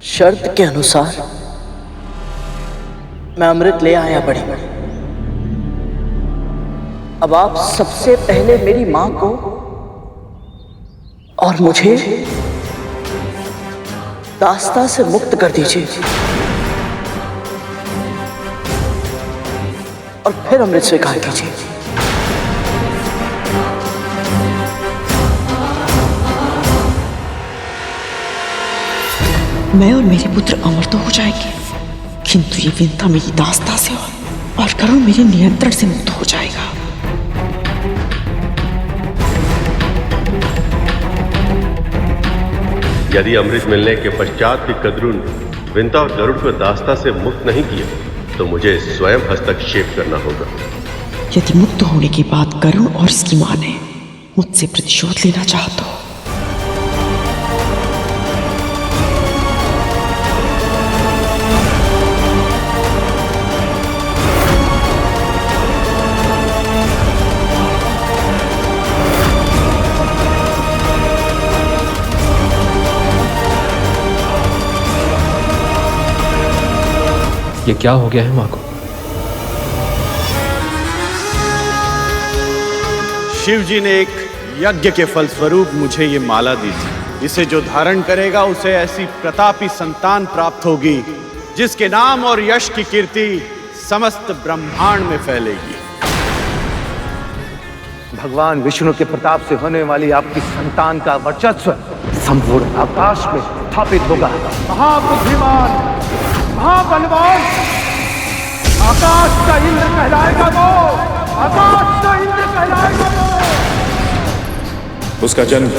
शर्त के अनुसार मैं अमृत ले आया बड़ी। अब आप सबसे पहले मेरी मां को और मुझे दास्ता से मुक्त कर दीजिए और फिर अमृत स्वीकार कीजिए। मैं और मेरे पुत्र अमर तो हो जाएंगे, किंतु ये विंता मेरी दास्ता से और करुण मेरे नियंत्रण से मुक्त हो जाएगा। यदि अमृत मिलने के पश्चात भी कद्रुन विंता और गरुड़ को दास्ता से मुक्त नहीं किया तो मुझे स्वयं हस्तक्षेप करना होगा। यदि मुक्त होने के बाद करुण और इसकी मां ने मुझसे प्रतिशोध लेना चाहा तो ये क्या हो गया है मां को? शिव जी ने एक यज्ञ के फलस्वरूप मुझे ये माला दी थी। इसे जो धारण करेगा उसे ऐसी प्रतापी संतान प्राप्त होगी जिसके नाम और यश की कीर्ति समस्त ब्रह्मांड में फैलेगी। भगवान विष्णु के प्रताप से होने वाली आपकी संतान का वर्चस्व संपूर्ण आकाश में स्थापित होगा। महाबुद्धिमान, महाबलवान, आकाश का इंद्र कहलाएगा वो, आकाश का इंद्र कहलाएगा वो। उसका जन्म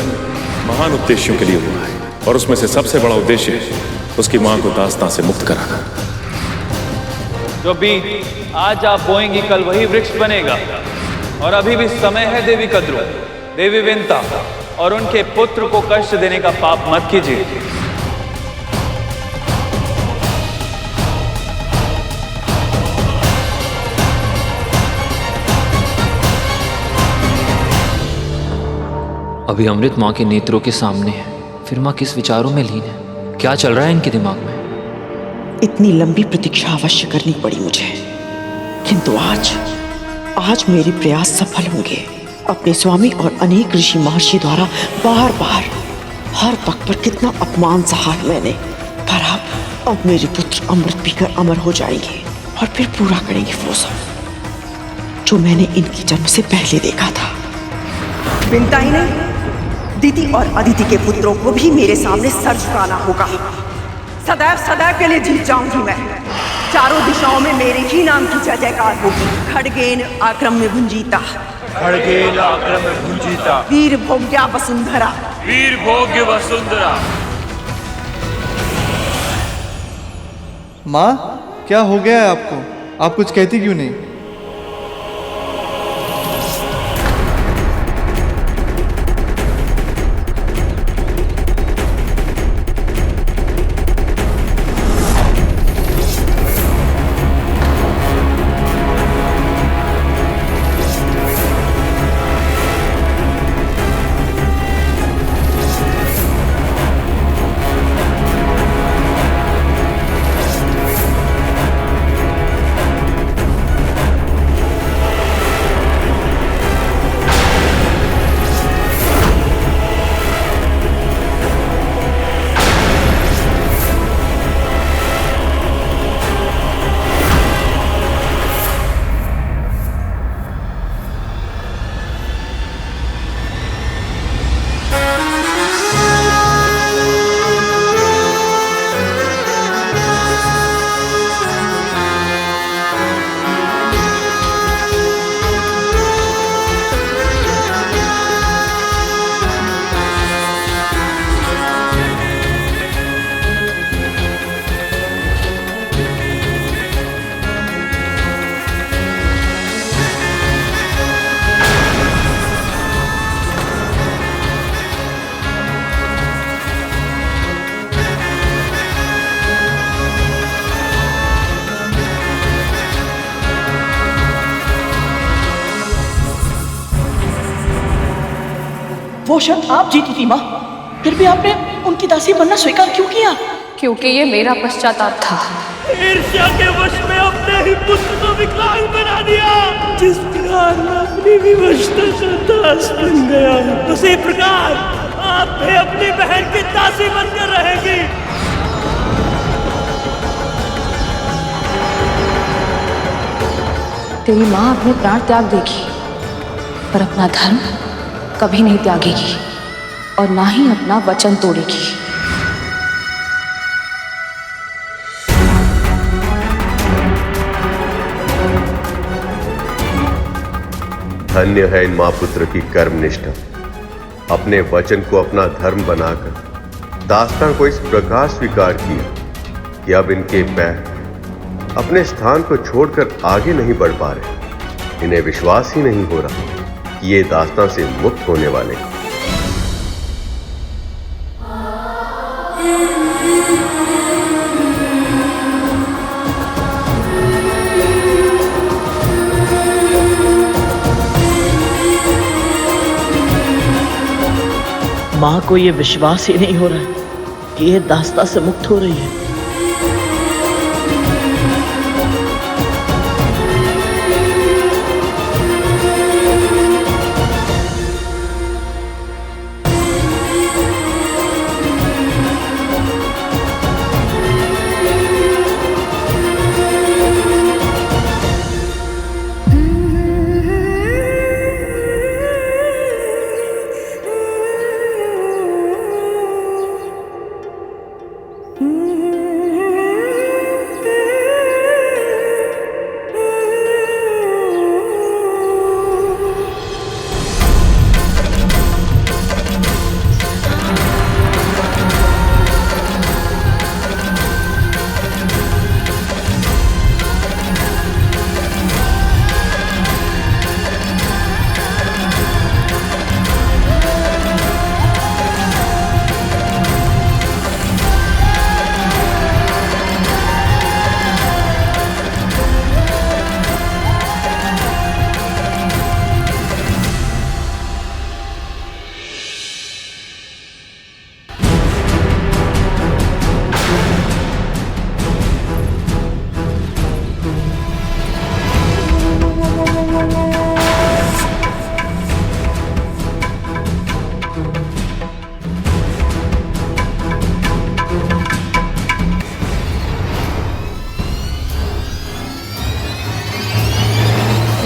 महान उद्देश्यों के लिए हुआ है और उसमें से सबसे बड़ा उद्देश्य है उसकी मां को दास्तां से मुक्त कराना। जो बीज आज आप बोएंगी कल वही वृक्ष बनेगा और अभी भी समय है देवी कद्रुन, देवी विंता और उनके पुत्र को कष्ट देने का पाप मत कीजिए। अभी अमृत मां के नेत्रों के सामने है, फिर मां किस विचारों में लीन है? क्या चल रहा है इनके दिमाग में? इतनी लंबी प्रतीक्षा अवश्य करनी पड़ी मुझे, किंतु आज मेरे प्रयास सफल होंगे। अपने स्वामी और अनेक ऋषि महर्षि द्वारा बार बार हर पग पर कितना अपमान सहा है मैंने, पर अब मेरे पुत्र अमृत पीकर अमर हो जाएंगे और फिर पूरा करेंगे वो सब जो मैंने इनके जन्म से पहले देखा था। विंता ही नहीं, दीति और अदिति के पुत्रों को भी मेरे सामने सर झुकाना होगा। सदैव सदैव के लिए जीत जाऊंगी मैं। चारों दिशाओं में मेरे ही नाम की जय जयकार होगी। खड्गेन आक्रम्य भुंजीता, खड्गेन आक्रम्य भुंजीता, वीर भोग्या वसुंधरा, वीर भोग्य वसुंधरा। माँ, क्या हो गया है आपको? आप कुछ कहती क्यों नहीं? वो शर्त आप जीती थी माँ, फिर भी आपने उनकी दासी बनना स्वीकार क्यों किया? क्योंकि ये मेरा पश्चाताप था। ईर्ष्या के वश में अपने ही पुत्र को विकलांग बना दिया। जिस प्रकार मैं अपनी विवशता का दास बन गया, उसी प्रकार आप भी अपनी बहन की दासी बनकर रहेंगी। तेरी माँ अपने प्राण त्याग देगी, पर अपना धर्म कभी नहीं त्यागेगी और ना ही अपना वचन तोड़ेगी। धन्य है इन मां पुत्र की कर्मनिष्ठा। अपने वचन को अपना धर्म बनाकर दास्तां को इस प्रकार स्वीकार किया कि अब इनके पैर अपने स्थान को छोड़कर आगे नहीं बढ़ पा रहे। इन्हें विश्वास ही नहीं हो रहा कि ये दास्तां से मुक्त होने वाले हैं। माँ को ये विश्वास ही नहीं हो रहा है कि ये दास्तां से मुक्त हो रही है।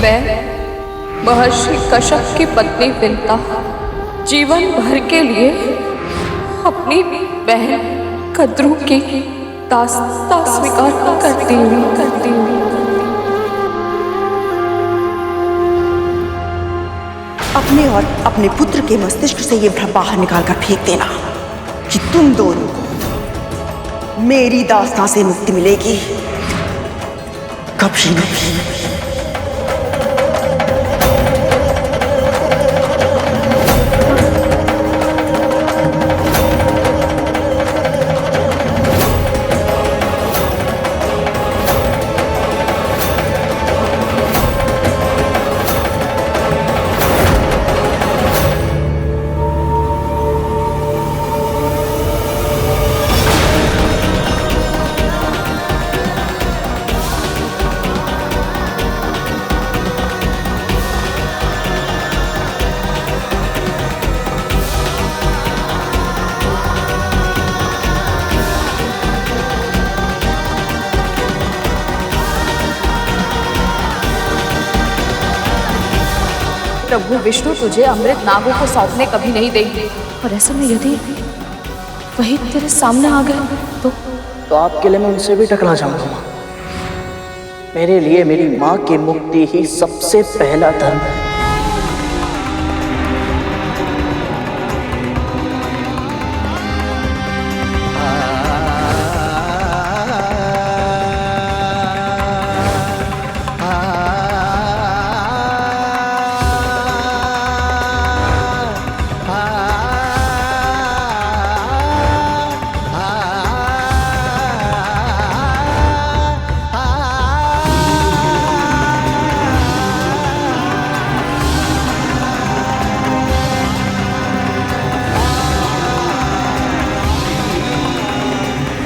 मैं महर्षि कश्यप की पत्नी विंता जीवन भर के लिए अपनी बहन कद्रू की दास्तां स्वीकार करती हूँ। अपने और अपने पुत्र के मस्तिष्क से ये भ्रम बाहर निकाल कर फेंक देना कि तुम दोनों को मेरी दास्तां से मुक्ति मिलेगी। कभी नहीं। प्रभु विष्णु तुझे अमृत नागों को सौंपने कभी नहीं देंगे, और ऐसे में यदि वही तेरे सामने आ गए तो आपके लिए मैं उनसे भी टकरा जाऊंगा माँ। मेरे लिए मेरी माँ की मुक्ति ही सबसे पहला धर्म है।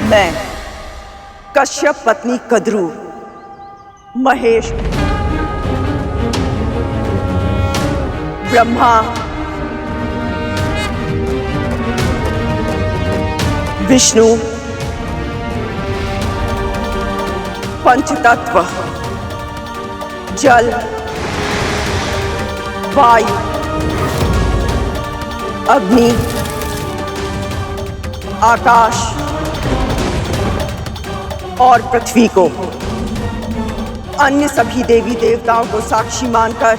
मैं कश्यप पत्नी कद्रू महेश ब्रह्मा विष्णु पंचतत्व जल वायु अग्नि आकाश और पृथ्वी को अन्य सभी देवी देवताओं को साक्षी मानकर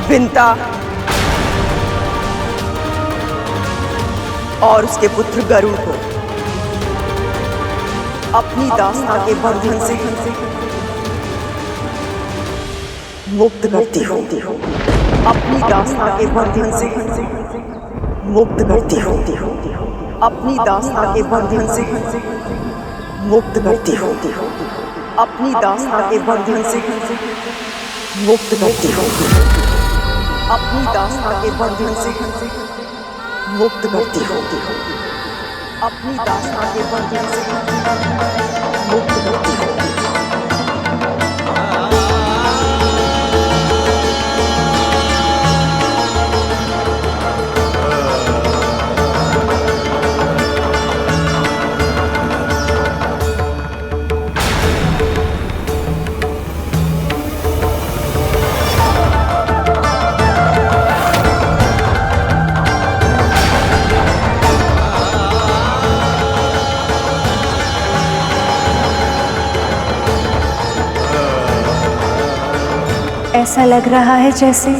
विंता और उसके पुत्र गरुड़ को अपनी दास्ता के बंधन से मुक्त करती हूँ। अपनी दास्ता के बंधन से मुक्त करती हूँ। अपनी दास्ता के बंधन से मुक्त करती हूँ। अपनी दास्ता के बंधन से मुक्त करती हूँ। अपनी दास्ता के बंधन से मुक्त करती हूँ। अपनी दास्ता के बंधन से मुक्त करती हूँ। ऐसा लग रहा है जैसे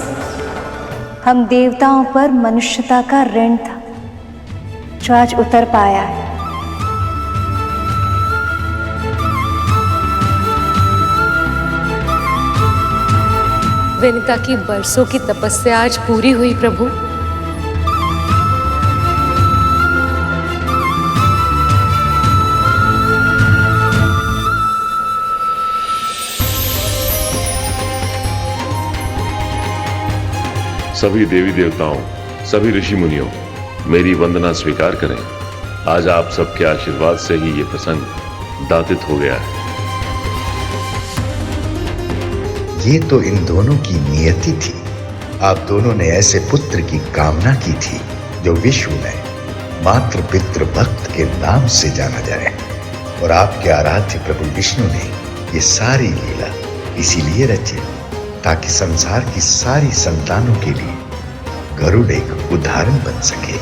हम देवताओं पर मनुष्यता का ऋण था जो आज उतर पाया है। विनिता की बरसों की तपस्या आज पूरी हुई प्रभु। सभी देवी देवताओं, सभी ऋषि मुनियों, मेरी वंदना स्वीकार करें। आज आप सबके आशीर्वाद से ही ये प्रसंग दातित हो गया है। ये तो इन दोनों की नियति थी। आप दोनों ने ऐसे पुत्र की कामना की थी जो विश्व में मात्र पितृ भक्त के नाम से जाना जाए, और आपके आराध्य प्रभु विष्णु ने ये सारी लीला इसीलिए रची ताकि संसार की सारी संतानों के लिए गरुड़ एक उदाहरण बन सके।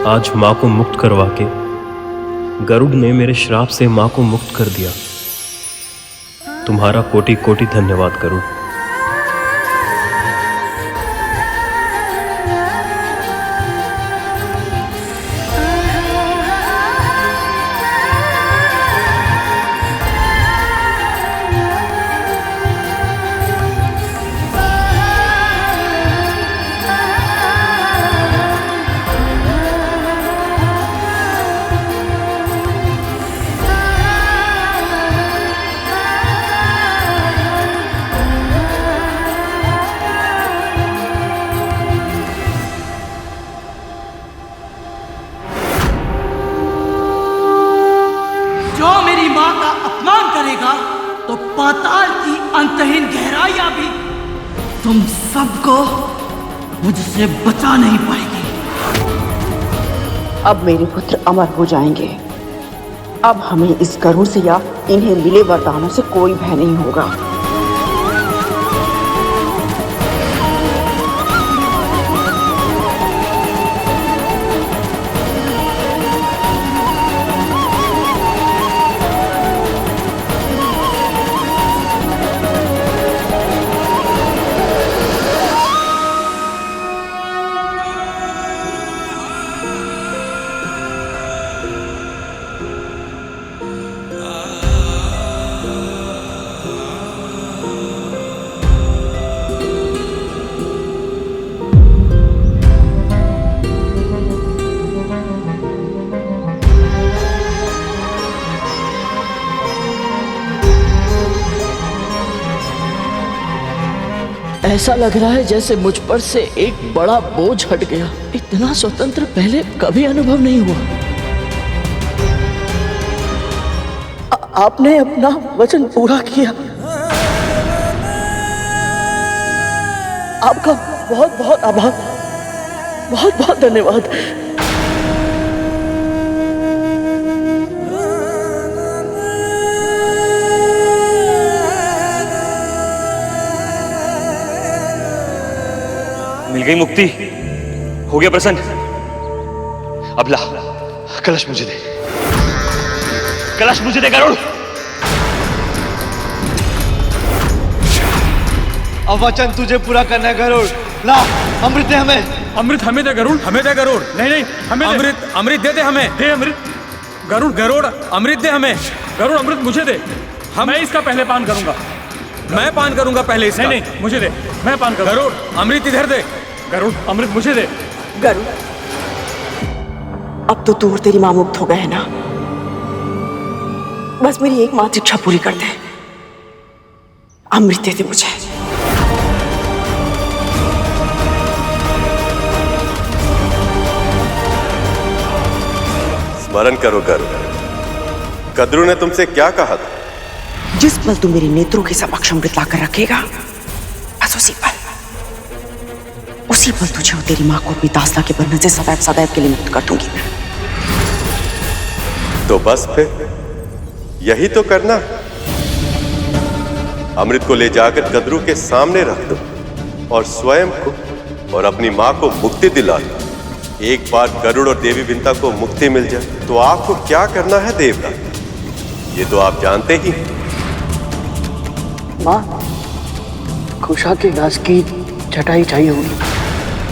आज माँ को मुक्त करवा के गरुड़ ने मेरे श्राप से माँ को मुक्त कर दिया। तुम्हारा कोटि कोटि धन्यवाद गरुड़। तुम सबको मुझसे बचा नहीं पाएगी। अब मेरे पुत्र अमर हो जाएंगे। अब हमें इस गरुड़ से या इन्हें मिले वरदानों से कोई भय नहीं होगा। ऐसा लग रहा है जैसे मुझ पर से एक बड़ा बोझ हट गया। इतना स्वतंत्र पहले कभी अनुभव नहीं हुआ। आपने अपना वचन पूरा किया। आपका बहुत बहुत आभार, बहुत बहुत धन्यवाद। मिल गई मुक्ति, हो गया प्रसन्न। अब ला कलश मुझे दे, कलश मुझे दे गरुड़। अब वचन तुझे पूरा करना है गरुड़। ला अमृत दे हमें। अमृत हमें दे गरुड़, हमें दे गरुड़। नहीं नहीं हमें अमृत, अमृत दे दे हमें, दे अमृत। गरुड़ गरुड़ अमृत दे हमें। गरुड़ अमृत मुझे दे, मैं इसका पहले पान करूंगा। मैं पान करूंगा पहले इसका। नहीं नहीं मुझे दे, मैं पान करूंगा। गरुड़ अमृत इधर दे, गरुड़ अमृत मुझे दे। गरुड़ अब तो तू और तेरी मां मुक्त हो गए हैं ना। बस मेरी एकमात्र इच्छा पूरी कर दे, अमृत दे दे मुझे। स्मरण करो गरुड़, कद्रू ने तुमसे क्या कहा था? जिस पल तू मेरे नेत्रों के समक्ष अमृत लाकर रखेगा, बस उसी पल तुझे और तेरी मां को अपनी दासता के बंधन से सदैव सदैव के लिए मुक्त कर दूंगी मैं। तो बस फिर यही तो करना। अमृत को ले जाकर कद्रू के सामने रख दो और स्वयं को और अपनी मां को मुक्ति दिला दो। एक बार गरुड़ और देवी विंता को मुक्ति मिल जाए तो आपको क्या करना है देवता, ये तो आप जानते ही। मां, खुशा के दास की चटाई चाहिए होगी।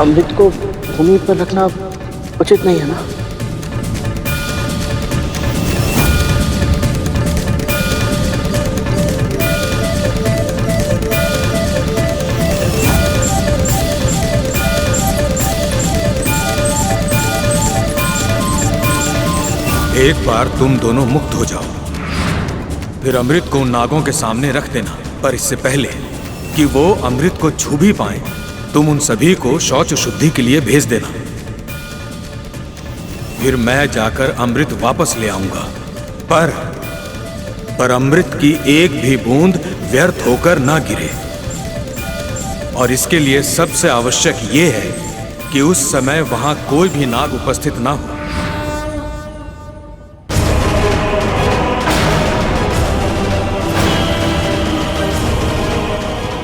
अमृत को भूमि पर रखना उचित नहीं है ना। एक बार तुम दोनों मुक्त हो जाओ, फिर अमृत को उन नागों के सामने रख देना। पर इससे पहले कि वो अमृत को छू भी पाए, तुम उन सभी को शौच शुद्धि के लिए भेज देना। फिर मैं जाकर अमृत वापस ले आऊंगा, पर अमृत की एक भी बूंद व्यर्थ होकर ना गिरे। और इसके लिए सबसे आवश्यक ये है कि उस समय वहां कोई भी नाग उपस्थित ना हो।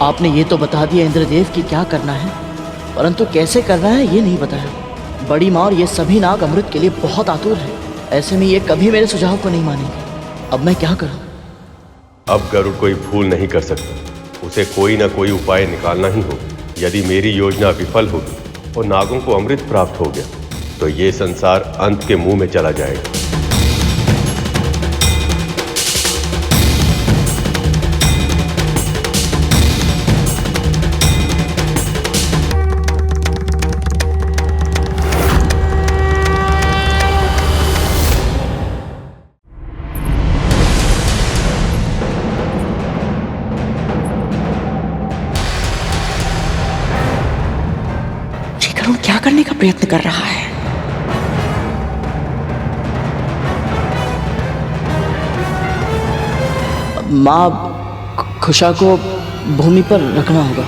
आपने ये तो बता दिया इंद्रदेव कि क्या करना है, परंतु कैसे करना है ये नहीं बताया। बड़ी माँ और ये सभी नाग अमृत के लिए बहुत आतुर हैं। ऐसे में ये कभी मेरे सुझाव को नहीं मानेंगे। अब मैं क्या करूं? अब गरुड़ कोई भूल नहीं कर सकता, उसे कोई ना कोई उपाय निकालना ही होगा। यदि मेरी योजना विफल होगी और नागों को अमृत प्राप्त हो गया तो ये संसार अंत के मुंह में चला जाएगा। क्या करने का प्रयत्न कर रहा है? माँ, खुशा को भूमि पर रखना होगा।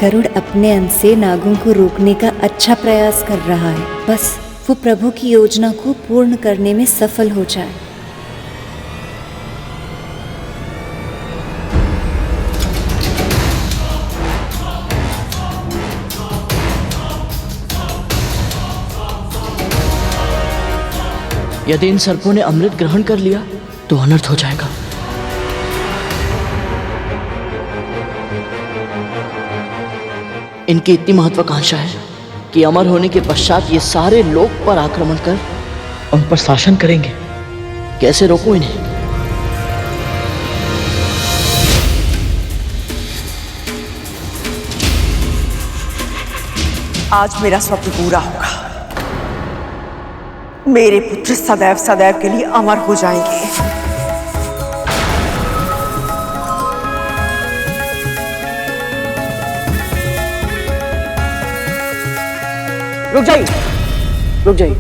गरुड़ अपने अंश से नागों को रोकने का अच्छा प्रयास कर रहा है, बस वो प्रभु की योजना को पूर्ण करने में सफल हो जाए। यदि इन सर्पों ने अमृत ग्रहण कर लिया तो अनर्थ हो जाएगा। इनकी इतनी महत्वाकांक्षा है कि अमर होने के पश्चात ये सारे लोक पर आक्रमण कर उन पर शासन करेंगे। कैसे रोकूं इन्हें? आज मेरा स्वप्न पूरा होगा। मेरे पुत्र सदैव सदैव के लिए अमर हो जाएंगे। रुक जाइए, रुक जाइए।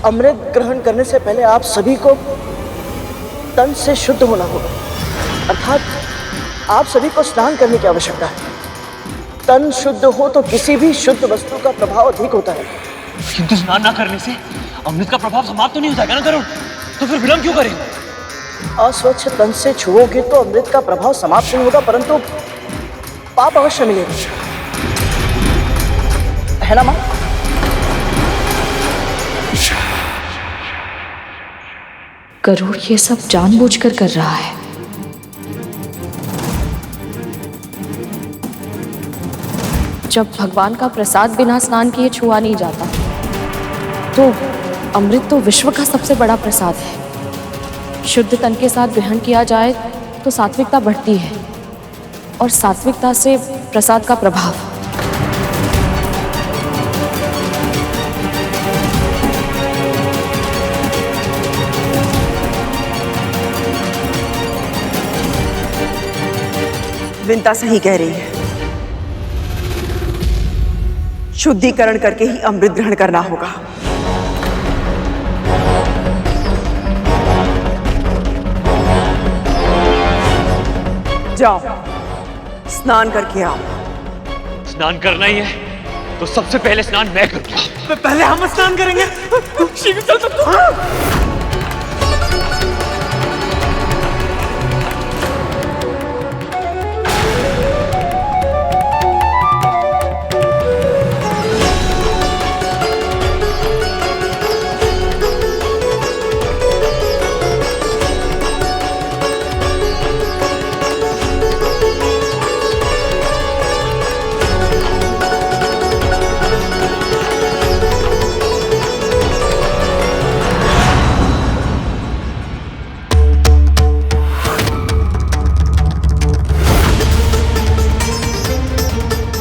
अमृत ग्रहण करने से पहले आप सभी को तन से शुद्ध होना होगा, अर्थात आप सभी को स्नान करने की आवश्यकता है। तन शुद्ध हो तो किसी भी शुद्ध वस्तु का प्रभाव अधिक होता है। किंतु स्नान ना करने से अमृत का प्रभाव समाप्त तो नहीं हो जाएगा ना गरुड़? तो फिर विलंब क्यों करें? अस्वच्छ तन से छुओगे तो अमृत का प्रभाव समाप्त नहीं होगा, परंतु पाप अवश्य मिलेगा, है ना मां? गरुड़ ये सब जानबूझकर कर रहा है। जब भगवान का प्रसाद बिना स्नान किए छुआ नहीं जाता, तो अमृत तो विश्व का सबसे बड़ा प्रसाद है। शुद्ध तन के साथ ग्रहण किया जाए तो सात्विकता बढ़ती है, और सात्विकता से प्रसाद का प्रभाव। विंता सही कह रही है। शुद्धिकरण करके ही अमृत ग्रहण करना होगा। जाओ, स्नान करके आओ। स्नान करना ही है तो सबसे पहले स्नान मैं करूंगा। पहले हम स्नान करेंगे। शीघ्र चल सकते।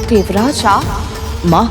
देवराज माँ,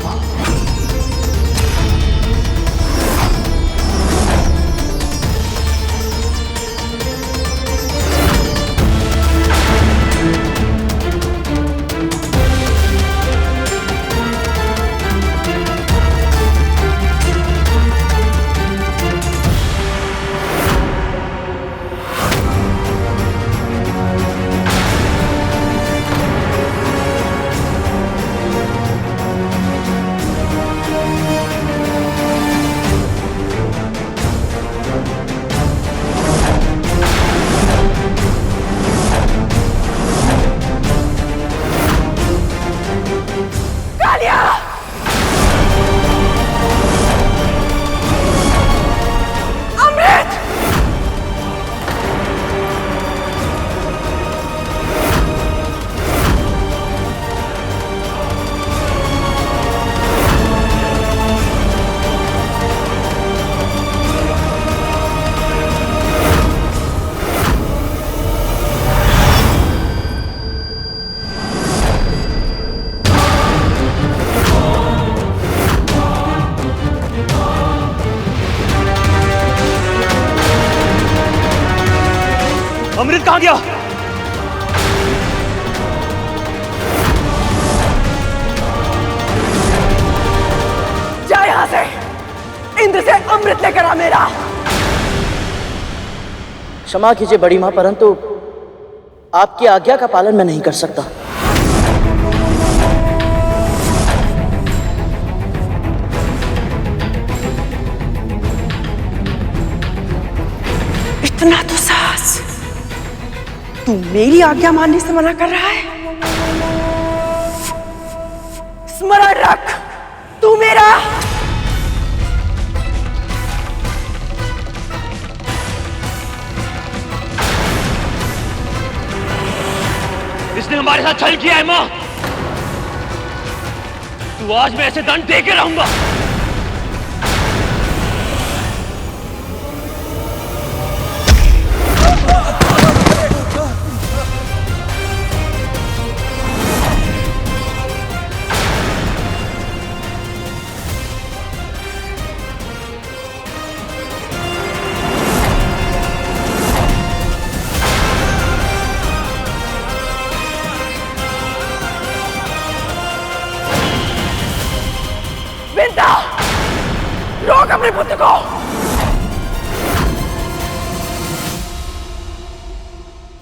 अमृत कहाँ गया? अमृत लेकर आ मेरा। क्षमा कीजिए बड़ी माँ, परंतु आपकी आज्ञा का पालन मैं नहीं कर सकता। इतना तो साहस, तू मेरी आज्ञा मानने से मना कर रहा है? स्मरण रख, तू मेरा इसने हमारे साथ छल किया है मां। तू आज मैं ऐसे दंड दे के रहूंगा। विंता, रोक अपने पुत्र को।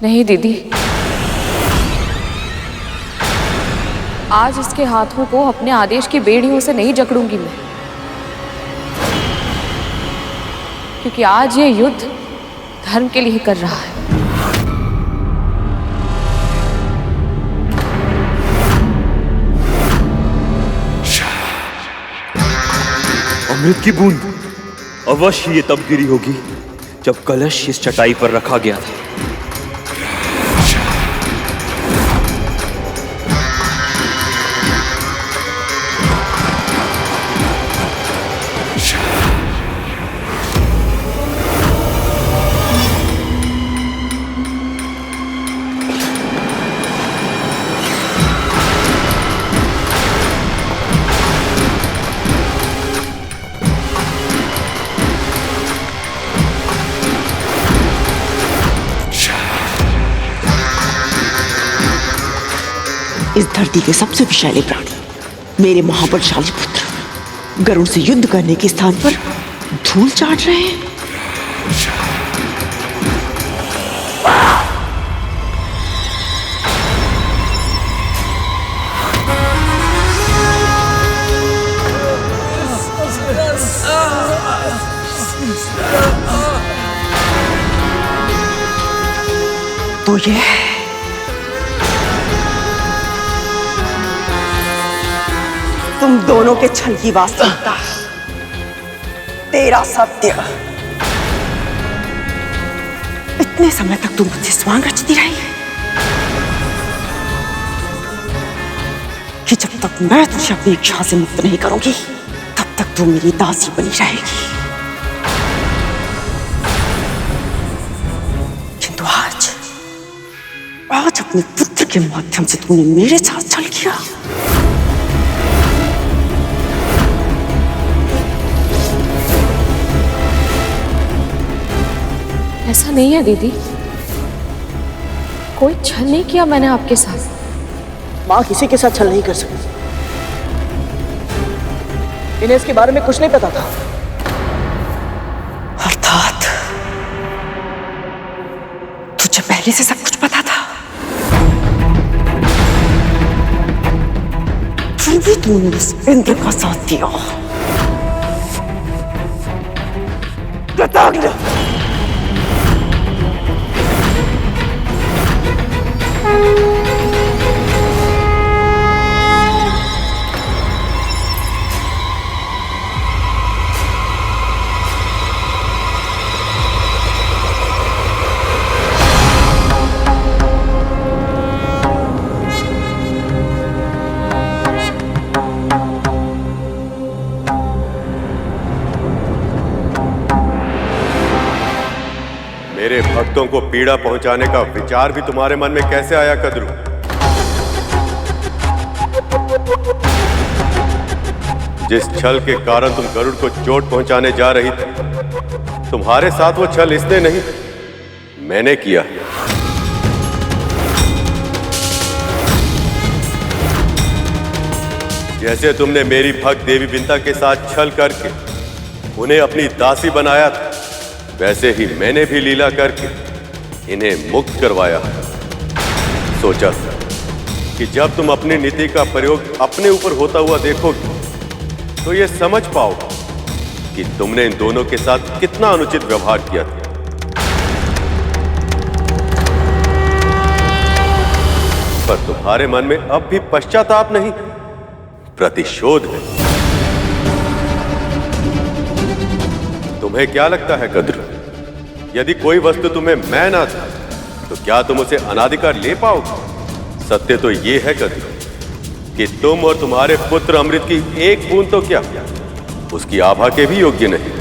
नहीं दीदी, आज इसके हाथों को अपने आदेश की बेड़ियों से नहीं जकड़ूंगी मैं, क्योंकि आज ये युद्ध धर्म के लिए कर रहा है। अमृत की बूंद अवश्य ये तब गिरी होगी जब कलश इस चटाई पर रखा गया था। इस धरती के सबसे विशाले प्राणी, मेरे महाबलशाली पुत्र गरुड़ से युद्ध करने के स्थान पर धूल चाट रहे हैं। तो ये तुम दोनों के छल की वास्तविकता, तेरा सत्य। इतने समय तक तुम मुझसे स्वांग रचती रही कि जब तक मैं तुझे अपनी इच्छा से मुक्त नहीं करूंगी तब तक तू मेरी दासी बनी रहेगी। किंतु आज अपने पुत्र के माध्यम से तूने मेरे साथ छल किया। ऐसा नहीं है दीदी, कोई छल नहीं किया मैंने आपके साथ। माँ किसी के साथ छल नहीं कर सकती। इन्हें इसके बारे में कुछ नहीं पता था। अर्थात तुझे पहले से सब कुछ पता था। फिर भी तूने इस इंद्र का साथ दिया। कृतज्ञ। मेरे भक्तों को पीड़ा पहुंचाने का विचार भी तुम्हारे मन में कैसे आया कद्रू? जिस छल के कारण तुम गरुड़ को चोट पहुंचाने जा रही थी, तुम्हारे साथ वो छल इसने नहीं, मैंने किया। जैसे तुमने मेरी भक्त देवी विंता के साथ छल करके उन्हें अपनी दासी बनाया था, वैसे ही मैंने भी लीला करके इन्हें मुक्त करवाया। सोचा कि जब तुम अपनी नीति का प्रयोग अपने ऊपर होता हुआ देखोगे तो ये समझ पाओगे कि तुमने इन दोनों के साथ कितना अनुचित व्यवहार किया था। पर तुम्हारे मन में अब भी पश्चाताप नहीं, प्रतिशोध है। तुम्हें क्या लगता है कद्रू, यदि कोई वस्तु तुम्हें मैं ना था तो क्या तुम उसे अनाधिकार ले पाओगे? सत्य तो यह है कद्रू कि तुम और तुम्हारे पुत्र अमृत की एक बूंद तो क्या उसकी आभा के भी योग्य नहीं।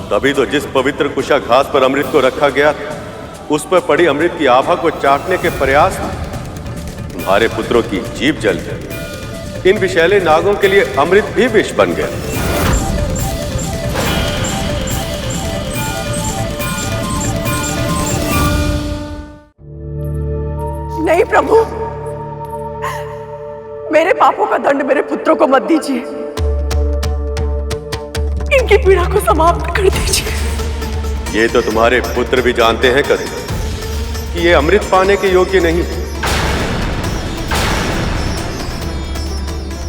तभी तो जिस पवित्र कुशाघास पर अमृत को रखा गया था, उस पर पड़ी अमृत की आभा को चाटने के प्रयास में तुम्हारे पुत्रों की जीभ जल गई। इन विषैले नागों के लिए अमृत भी विष बन गया। नहीं प्रभु, मेरे पापों का दंड मेरे पुत्रों को मत दीजिए, इनकी पीड़ा को समाप्त कर दीजिए। ये तो तुम्हारे पुत्र भी जानते हैं कद्रू कि ये अमृत पाने के योग्य नहीं,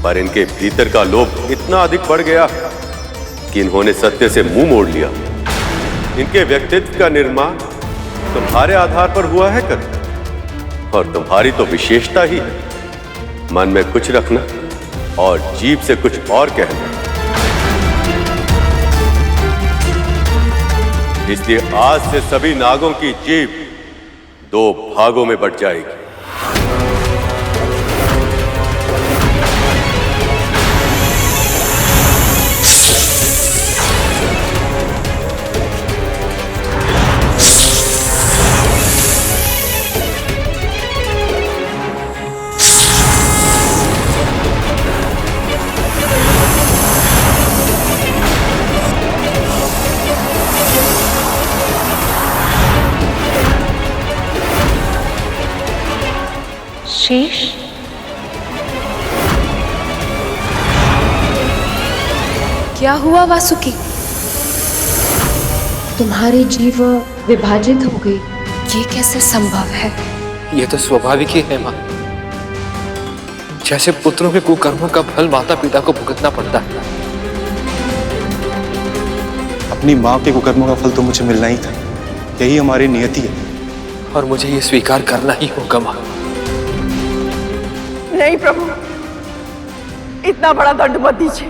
पर इनके भीतर का लोभ इतना अधिक बढ़ गया कि इन्होंने सत्य से मुंह मोड़ लिया। इनके व्यक्तित्व का निर्माण तुम्हारे आधार पर हुआ है कद्रू, और तुम्हारी तो विशेषता ही है मन में कुछ रखना और जीभ से कुछ और कहना। इसलिए आज से सभी नागों की जीभ 2 भागों में बंट जाएगी। शेष, क्या हुआ वासुकी? तुम्हारी जीव विभाजित हो गई, ये कैसे संभव है? ये तो स्वाभाविक ही है माँ। जैसे पुत्रों के कुकर्मों का फल माता पिता को भुगतना पड़ता है। अपनी माँ के कुकर्मों का फल तो मुझे मिलना ही था, यही हमारी नियति है, और मुझे ये स्वीकार करना ही होगा माँ। नहीं प्रभु, इतना बड़ा दंड मत दीजिए,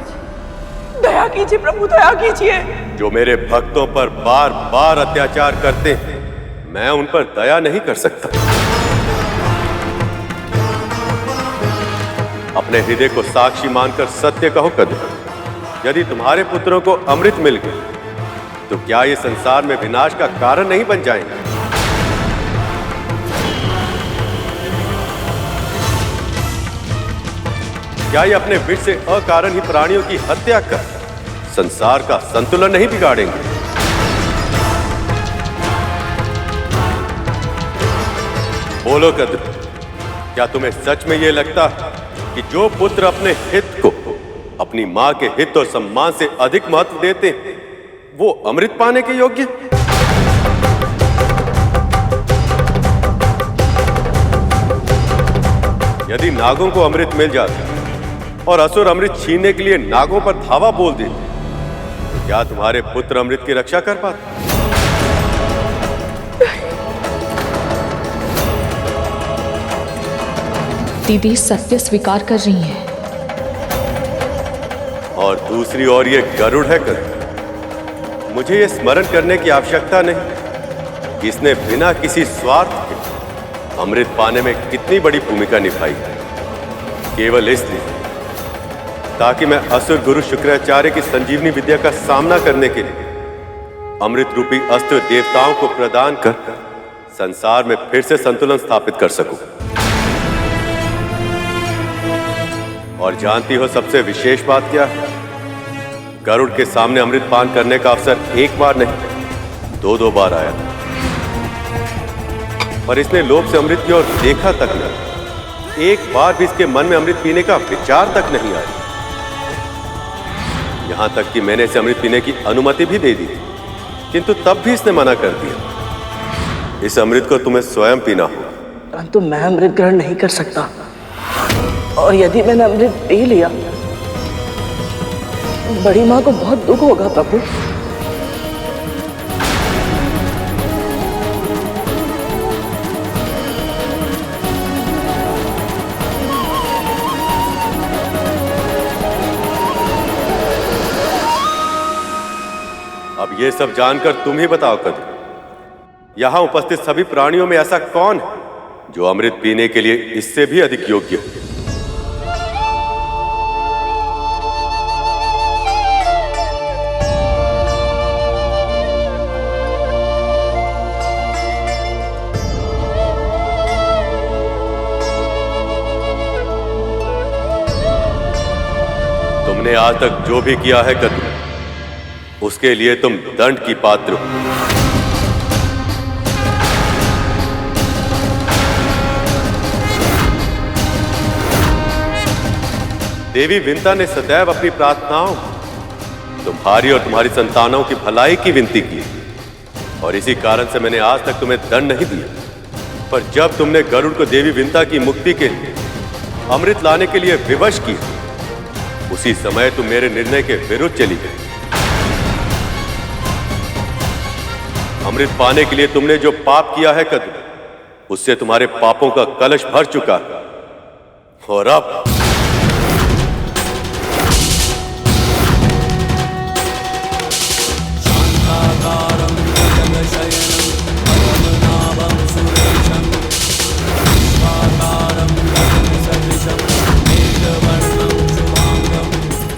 दया कीजिए प्रभु, दया कीजिए। जो मेरे भक्तों पर बार बार अत्याचार करते हैं, मैं उन पर दया नहीं कर सकता। अपने हृदय को साक्षी मानकर सत्य कहो कद्रू, यदि तुम्हारे पुत्रों को अमृत मिल गया तो क्या ये संसार में विनाश का कारण नहीं बन जाएंगे? क्या ये अपने विष से अकारण ही प्राणियों की हत्या कर संसार का संतुलन नहीं बिगाड़ेंगे? बोलो कद्रू, क्या तुम्हें सच में यह लगता कि जो पुत्र अपने हित को अपनी मां के हित और सम्मान से अधिक महत्व देते हैं, वो अमृत पाने के योग्य? यदि नागों को अमृत मिल जाता और असुर अमृत छीनने के लिए नागों पर धावा बोल देते, क्या तुम्हारे पुत्र अमृत की रक्षा कर पाते? दीदी सत्य स्वीकार कर रही है। और दूसरी ओर ये गरुड़ है कद्रू, मुझे ये स्मरण करने की आवश्यकता नहीं कि इसने बिना किसी स्वार्थ के अमृत पाने में कितनी बड़ी भूमिका निभाई, केवल इसलिए ताकि मैं असुर गुरु शुक्राचार्य की संजीवनी विद्या का सामना करने के लिए अमृत रूपी अस्त्र देवताओं को प्रदान कर संसार में फिर से संतुलन स्थापित कर सकूं। और जानती हो सबसे विशेष बात क्या है? गरुड़ के सामने अमृत पान करने का अवसर एक बार नहीं, 2-2 बार आया था। पर इसने लोभ से अमृत की ओर देखा तक नहीं। एक बार भी इसके मन में अमृत पीने का विचार तक नहीं आया। यहां तक कि मैंने इसे अमृत पीने की अनुमति भी दे दी, किंतु तब भी इसने मना कर दिया। इस अमृत को तुम्हें स्वयं पीना होगा। परंतु मैं अमृत ग्रहण नहीं कर सकता, और यदि मैंने अमृत पी लिया, बड़ी माँ को बहुत दुख होगा प्रभु। अब ये सब जानकर तुम ही बताओ कद्रू, यहां उपस्थित सभी प्राणियों में ऐसा कौन है जो अमृत पीने के लिए इससे भी अधिक योग्य है? तुमने आज तक जो भी किया है कद्रू, उसके लिए तुम दंड की पात्र हो। देवी विंता ने सदैव अपनी प्रार्थनाओं तुम्हारी और तुम्हारी संतानों की भलाई की विनती की, और इसी कारण से मैंने आज तक तुम्हें दंड नहीं दिया। पर जब तुमने गरुड़ को देवी विंता की मुक्ति के लिए अमृत लाने के लिए विवश किया, उसी समय तुम मेरे निर्णय के विरुद्ध चली गई। अमृत पाने के लिए तुमने जो पाप किया है कद्रू, उससे तुम्हारे पापों का कलश भर चुका है। और अब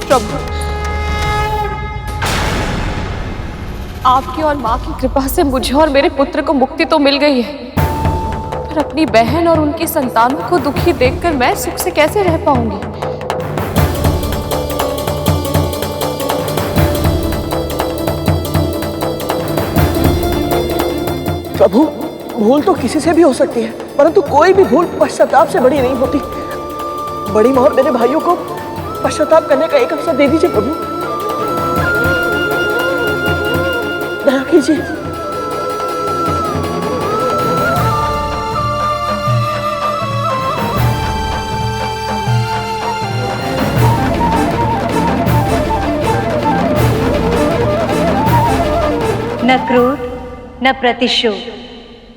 प्रभु, आपकी और माँ की कृपा से मुझे और मेरे पुत्र को मुक्ति तो मिल गई है, पर अपनी बहन और उनकी संतानों को दुखी देखकर मैं सुख से कैसे रह पाऊंगी? प्रभु, भूल तो किसी से भी हो सकती है, परंतु कोई भी भूल पश्चाताप से बड़ी नहीं होती। बड़ी माँ और मेरे भाइयों को पश्चाताप करने का एक अवसर दे दीजिए प्रभु, दया कीजिए। न क्रोध, न प्रतिशोध,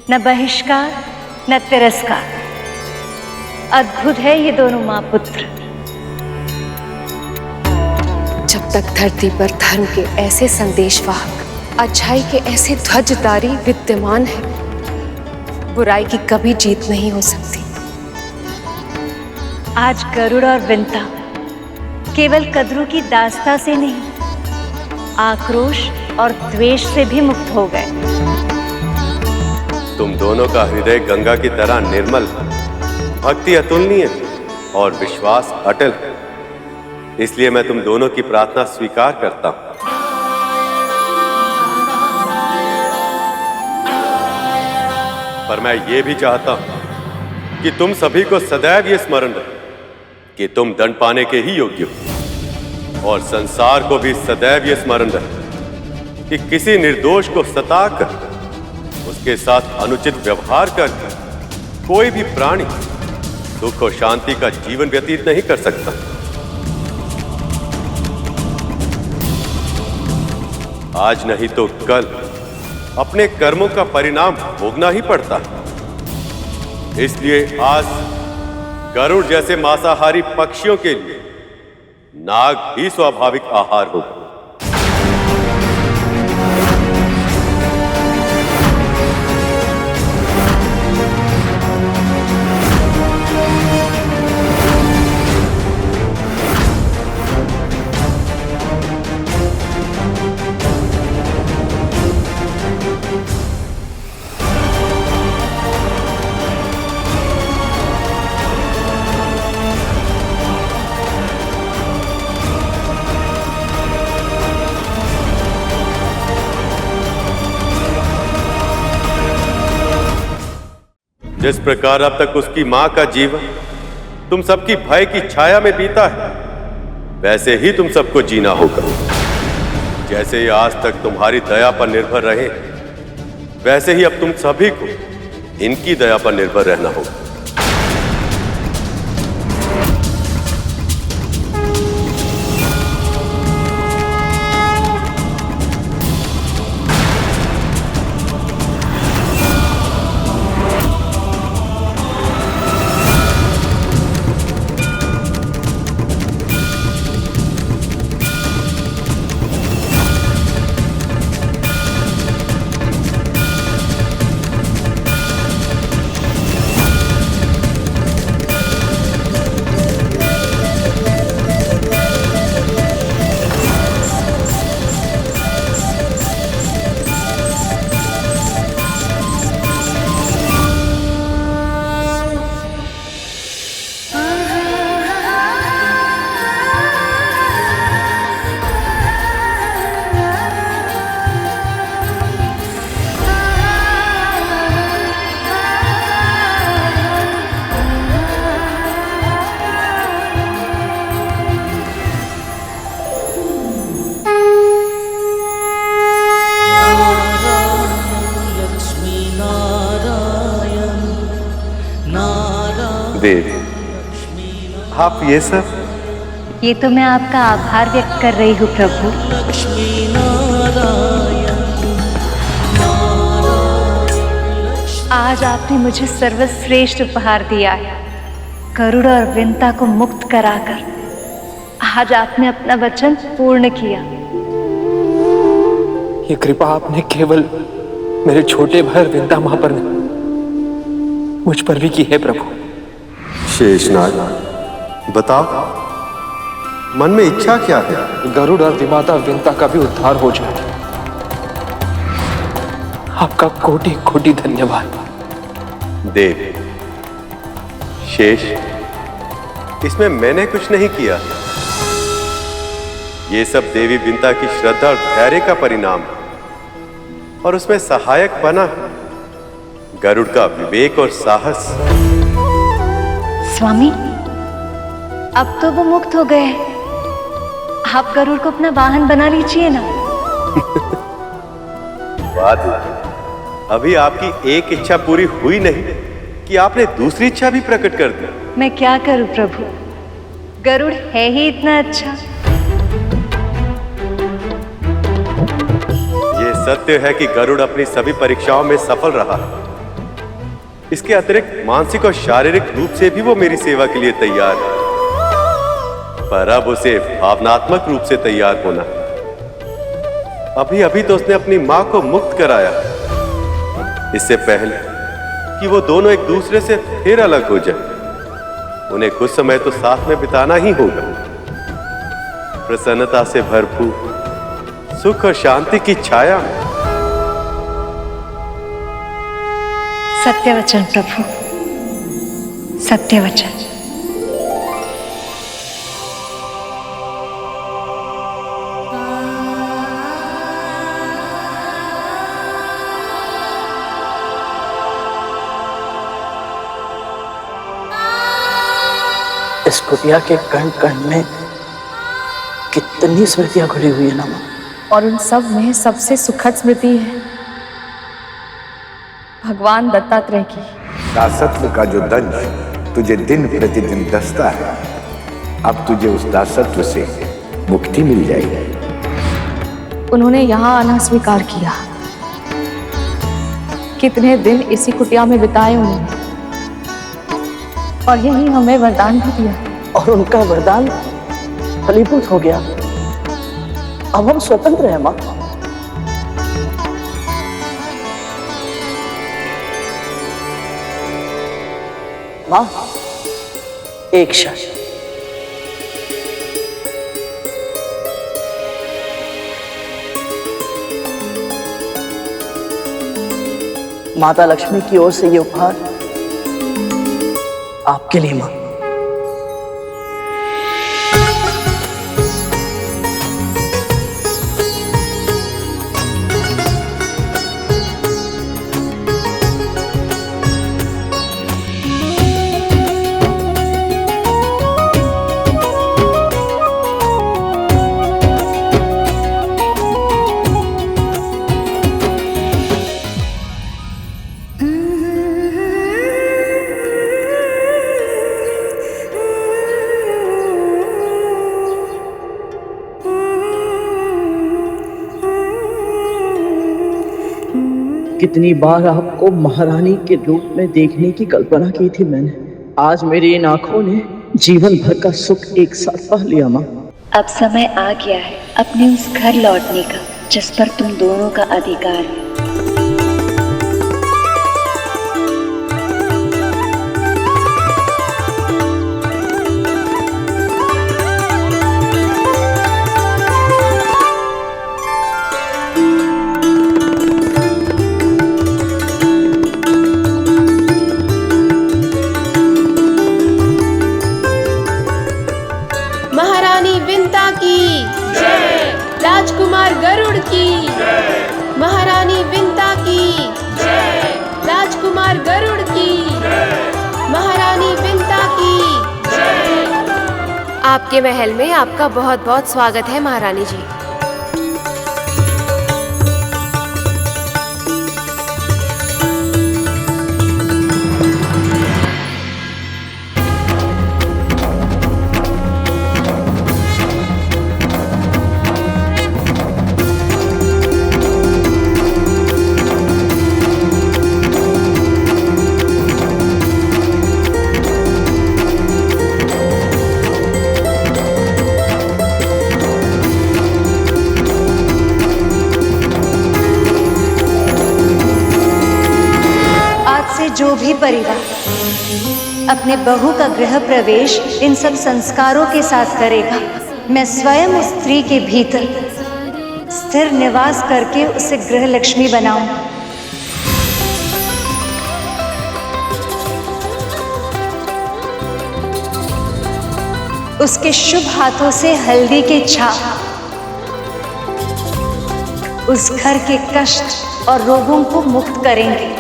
न बहिष्कार, न तिरस्कार। अद्भुत है ये दोनों माँ पुत्र। जब तक धरती पर धर्म के ऐसे संदेशवाहक, अच्छाई के ऐसे ध्वजधारी विद्यमान हैं, बुराई की कभी जीत नहीं हो सकती। आज गरुड़ और विंता केवल कद्रू की दास्ता से नहीं, आक्रोश और द्वेष से भी मुक्त हो गए। तुम दोनों का हृदय गंगा की तरह निर्मल, भक्ति अतुलनीय और विश्वास अटल है। इसलिए मैं तुम दोनों की प्रार्थना स्वीकार करता हूं। पर मैं ये भी चाहता हूं कि तुम सभी को सदैव ये स्मरण रहे कि तुम दंड पाने के ही योग्य हो, और संसार को भी सदैव ये स्मरण रहे कि किसी निर्दोष को सताकर, उसके साथ अनुचित व्यवहार कर कोई भी प्राणी सुख और शांति का जीवन व्यतीत नहीं कर सकता। आज नहीं तो कल अपने कर्मों का परिणाम भोगना ही पड़ता है। इसलिए आज गरुड़ जैसे मांसाहारी पक्षियों के लिए नाग ही स्वाभाविक आहार होगा। जिस प्रकार अब तक उसकी मां का जीवन तुम सबकी भय की छाया में बीता है, वैसे ही तुम सबको जीना होगा। जैसे ये आज तक तुम्हारी दया पर निर्भर रहे, वैसे ही अब तुम सभी को इनकी दया पर निर्भर रहना होगा। देव, आप ये सब? ये तो मैं आपका आभार व्यक्त कर रही हूँ प्रभु। आज आपने मुझे सर्वश्रेष्ठ उपहार दिया है, गरुड़ और विंता को मुक्त कराकर। आज आपने अपना वचन पूर्ण किया। ये कृपा आपने केवल मेरे छोटे भाई विंता मां पर नहीं, मुझ पर भी की है प्रभु। शेषनाग, बताओ, मन में इच्छा क्या है? गरुड़ और विमाता विंता का भी उद्धार हो जाए। आपका कोटि कोटि धन्यवाद। देव, शेष, इसमें मैंने कुछ नहीं किया। ये सब देवी विंता की श्रद्धा और धैर्य का परिणाम है, और उसमें सहायक बना गरुड़ का विवेक और साहस। स्वामी, अब तो वो मुक्त हो गए। आप गरुड़ को अपना वाहन बना लीजिए ना। बात अभी आपकी एक इच्छा पूरी हुई नहीं कि आपने दूसरी इच्छा भी प्रकट कर दी। मैं क्या करूं प्रभु, गरुड़ है ही इतना अच्छा। ये सत्य है कि गरुड़ अपनी सभी परीक्षाओं में सफल रहा है। इसके अतिरिक्त मानसिक और शारीरिक रूप से भी वो मेरी सेवा के लिए तैयार है, पर अब उसे भावनात्मक रूप से तैयार होना है। अभी अभी तो उसने अपनी मां को मुक्त कराया, इससे पहले कि वो दोनों एक दूसरे से फिर अलग हो जाए, उन्हें कुछ समय तो साथ में बिताना ही होगा। प्रसन्नता से भरपूर सुख और शांति की छाया में। सत्यवचन प्रभु, सत्यवचन। इस कुटिया के कण कण में कितनी स्मृतियां घुली हुई है ना मां, और उन सब में सबसे सुखद स्मृति है भगवान दत्तात्रेय की। दासत्व का जो दंश तुझे दिन प्रतिदिन दसता है, अब तुझे उस दासत्व से मुक्ति मिल जाएगी। उन्होंने यहाँ आना स्वीकार किया। कितने दिन इसी कुटिया में बिताए उन्होंने, और यही हमें वरदान भी दिया। और उनका वरदान फलीभूत हो गया। अब हम स्वतंत्र हैं मां। मां, एक शर्त। माता लक्ष्मी की ओर से ये उपहार आपके लिए मां। कितनी बार आपको महारानी के रूप में देखने की कल्पना की थी मैंने। आज मेरी इन आंखों ने जीवन भर का सुख एक साथ पा लिया माँ। अब समय आ गया है अपने उस घर लौटने का जिस पर तुम दोनों का अधिकार है। महारानी विंता की जय, राजकुमार गरुड़ की जय, महारानी विंता की जय, राजकुमार गरुड़ की जय, महारानी विंता की जय। आपके महल में आपका बहुत बहुत स्वागत है महारानी जी। जो भी परिवार अपने बहू का गृह प्रवेश इन सब संस्कारों के साथ करेगा, मैं स्वयं उस स्त्री के भीतर स्थिर निवास करके उसे गृह लक्ष्मी बनाऊं। उसके शुभ हाथों से हल्दी के छाप उस घर के कष्ट और रोगों को मुक्त करेंगे।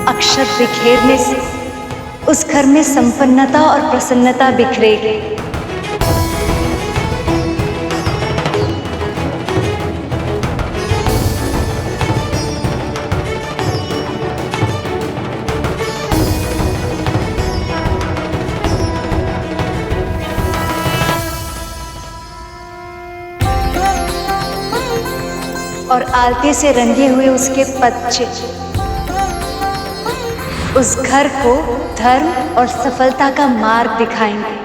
अक्षत बिखेरने से उस घर में संपन्नता और प्रसन्नता बिखरेगी। और आलते से रंगे हुए उसके पच्चे उस घर को धर्म और सफलता का मार्ग दिखाएंगे।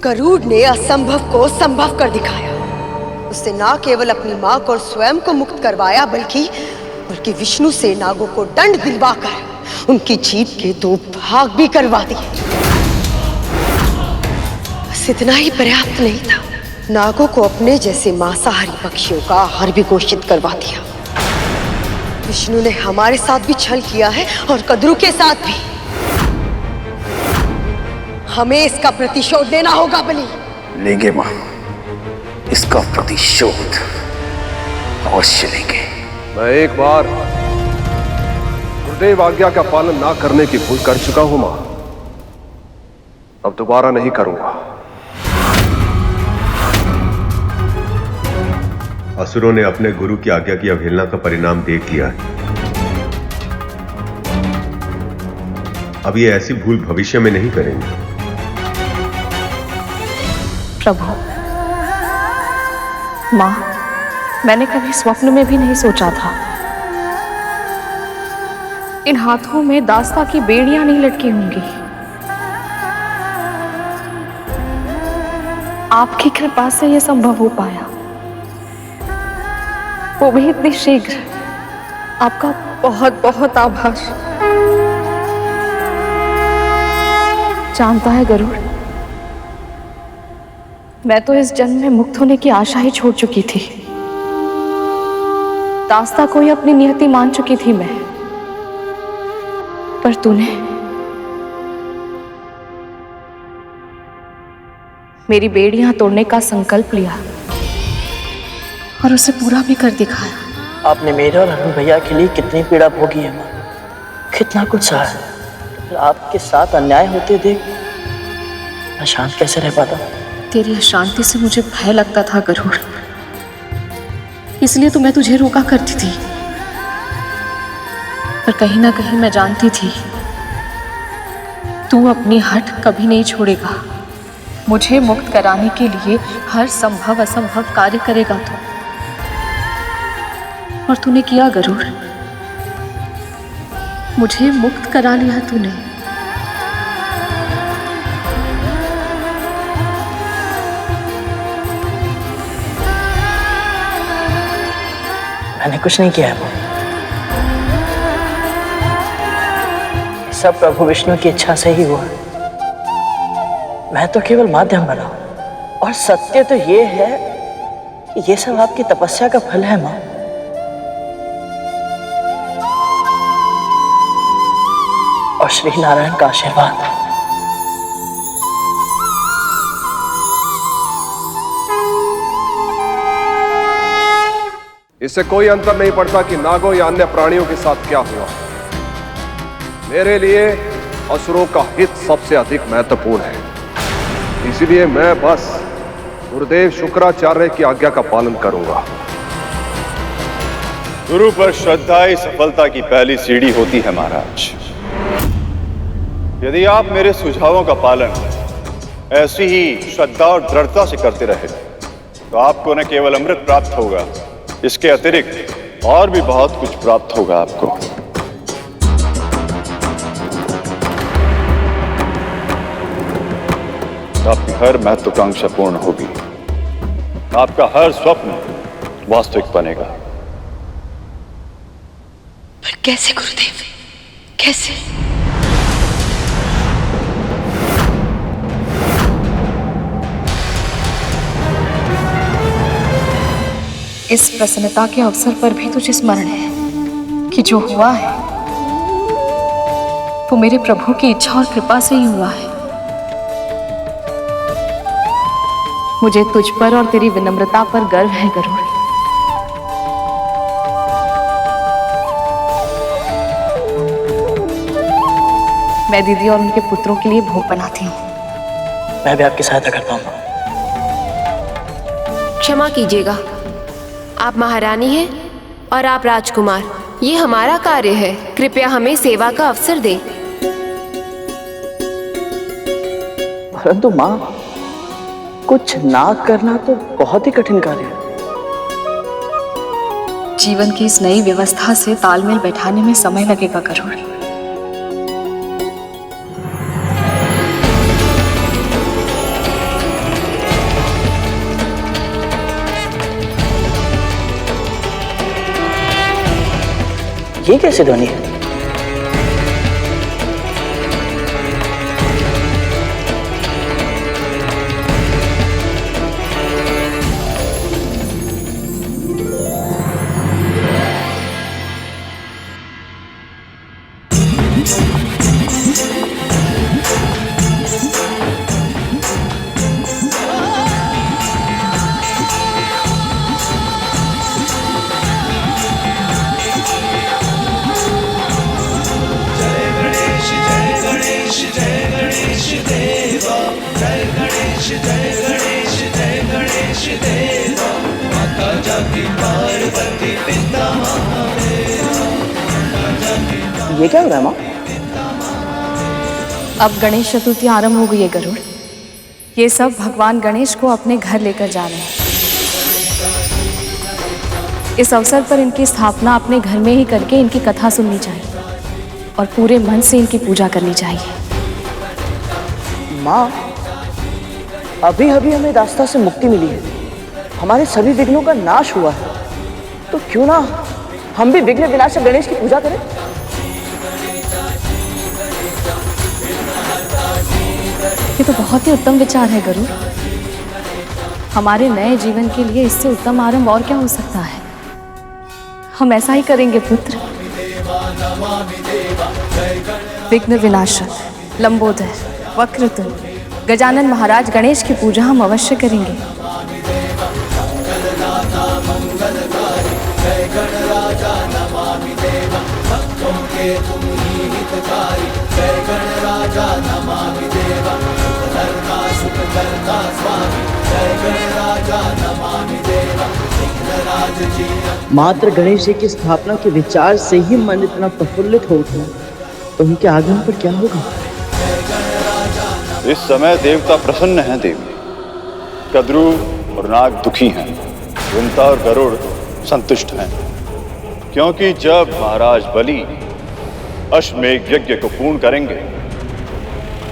गरुड़ ने असंभव को संभव कर दिखाया। उससे न केवल अपनी मां को और स्वयं को मुक्त करवाया बल्कि विष्णु से नागों को दंड दिलवाकर उनकी जीभ के 2 भाग भी करवा दिए। बस इतना ही पर्याप्त नहीं था, नागों को अपने जैसे मांसाहारी पक्षियों का आहार भी घोषित करवा दिया। विष्णु ने हमारे साथ भी छल किया है और कद्रू के साथ भी। हमें इसका प्रतिशोध लेना होगा बलि। लेंगे मां, इसका प्रतिशोध अवश्य लेंगे। मैं एक बार गुरुदेव आज्ञा का पालन ना करने की भूल कर चुका हूं मां, अब दोबारा नहीं करूंगा। असुरों ने अपने गुरु की आज्ञा की अवहेलना का परिणाम देख लिया है। अब ये ऐसी भूल भविष्य में नहीं करेंगे। प्रभु, माँ, मैंने कभी स्वप्न में भी नहीं सोचा था इन हाथों में दास्ता की बेड़ियां नहीं लटकी होंगी। आपकी कृपा से यह संभव हो पाया। वो भी इतनी शीघ्र। आपका बहुत बहुत आभार। जानता है गरुड़, मैं तो इस जन्म में मुक्त होने की आशा ही छोड़ चुकी थी। दास्ता को ही अपनी नियति मान चुकी थी मैं, पर तूने मेरी बेड़ियां तोड़ने का संकल्प लिया और उसे पूरा भी कर दिखाया। आपने मेरे और अरुण भैया के लिए कितनी पीड़ा भोगी है माँ, कितना कुछ सहा है। फिर आपके साथ अन्याय होते देख मैं शांत कैसे रह पाता? तेरी अशांति से मुझे भय लगता था गरुड़, इसलिए तो मैं तुझे रोका करती थी। पर कहीं ना कहीं मैं जानती थी तू अपनी हट कभी नहीं छोड़ेगा। मुझे मुक्त कराने के लिए हर संभव असंभव कार्य करेगा तू, और तूने किया गरुड़। मुझे मुक्त करा लिया तूने। मैंने कुछ नहीं किया है, सब प्रभु विष्णु की इच्छा से ही हुआ। मैं तो केवल माध्यम बना, और सत्य तो ये है कि ये सब आपकी तपस्या का फल है माँ। और श्री नारायण का आशीर्वाद। इससे कोई अंतर नहीं पड़ता कि नागों या अन्य प्राणियों के साथ क्या हुआ। मेरे लिए असुरों का हित सबसे अधिक महत्वपूर्ण है, इसलिए मैं बस गुरुदेव शुक्राचार्य की आज्ञा का पालन करूंगा। गुरु पर श्रद्धा ही सफलता की पहली सीढ़ी होती है महाराज। यदि आप मेरे सुझावों का पालन ऐसी ही श्रद्धा और दृढ़ता से करते रहे तो आपको न केवल अमृत प्राप्त होगा, इसके अतिरिक्त और भी बहुत कुछ प्राप्त होगा आपको। आपकी हर महत्वाकांक्षा पूर्ण होगी, आपका हर स्वप्न वास्तविक बनेगा। पर कैसे गुरुदेव, कैसे? इस प्रसन्नता के अवसर पर भी तुझे स्मरण है कि जो हुआ है वो मेरे प्रभु की इच्छा और कृपा से ही हुआ है। मुझे तुझ पर और तेरी विनम्रता पर गर्व है गरुड़। मैं दीदी और उनके पुत्रों के लिए भोग बनाती हूँ। मैं भी आपकी सहायता करता हूँ। क्षमा कीजिएगा, आप महारानी हैं और आप राजकुमार। ये हमारा कार्य है, कृपया हमें सेवा का अवसर दें। परंतु माँ, कुछ ना करना तो बहुत ही कठिन कार्य है। जीवन की इस नई व्यवस्था से तालमेल बैठाने में समय लगेगा गरुड़। ये कैसे ध्वनि है? ये क्या हो रहा है माँ? अब गणेश चतुर्थी आरंभ हो गई है गरुड़। ये सब भगवान गणेश को अपने घर लेकर जा रहे हैं। इस अवसर पर इनकी स्थापना अपने घर में ही करके इनकी कथा सुननी चाहिए और पूरे मन से इनकी पूजा करनी चाहिए। माँ, अभी अभी हमें दास्ता से मुक्ति मिली है, हमारे सभी विघ्नों का नाश हुआ है, तो तो क्यों ना हम भी विघ्न विनाशक गणेश की पूजा करें? ये तो बहुत ही उत्तम विचार है गरुड़। हमारे नए जीवन के लिए इससे उत्तम आरंभ और क्या हो सकता है। हम ऐसा ही करेंगे पुत्र। विघ्न विनाशक, लंबोदर, वक्रतुंड, गजानन महाराज गणेश की पूजा हम अवश्य करेंगे। मात्र गणेश जी की स्थापना के विचार से ही मन इतना प्रफुल्लित हो उठा, तो उनके आगमन पर क्या होगा? इस समय देवता प्रसन्न हैं देवी। कद्रू और नाग दुखी हैं, विंता और गरुड़ संतुष्ट हैं, क्योंकि जब महाराज बलि अश्वमेघ यज्ञ को पूर्ण करेंगे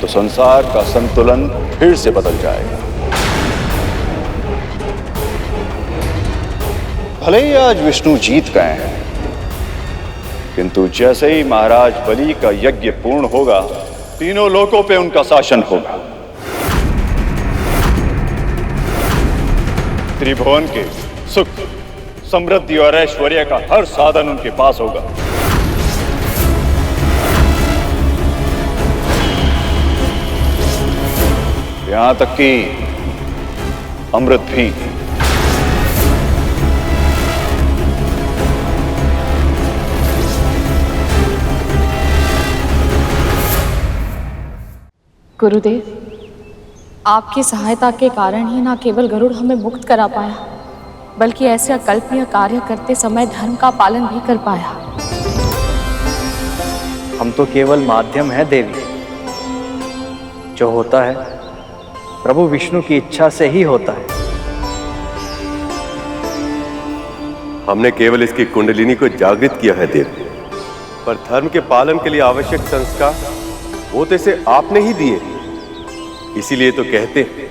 तो संसार का संतुलन फिर से बदल जाएगा। भले ही आज विष्णु जीत गए हैं, किंतु जैसे ही महाराज बलि का यज्ञ पूर्ण होगा, तीनों लोकों पे उनका शासन होगा। त्रिभुवन के सुख, समृद्धि और ऐश्वर्य का हर साधन उनके पास होगा। यहां तक कि अमृत भी। गुरुदेव, आपकी सहायता के कारण ही न केवल गरुड़ हमें मुक्त करा पाया, बल्कि ऐसे अकल्पनीय कार्य करते समय धर्म का पालन भी कर पाया। हम तो केवल माध्यम हैं देवी। जो होता है प्रभु विष्णु की इच्छा से ही होता है। हमने केवल इसकी कुंडलिनी को जागृत किया है देवी, पर धर्म के पालन के लिए आवश्यक संस्कार वो तो इसे आपने ही दिए। इसीलिए तो कहते हैं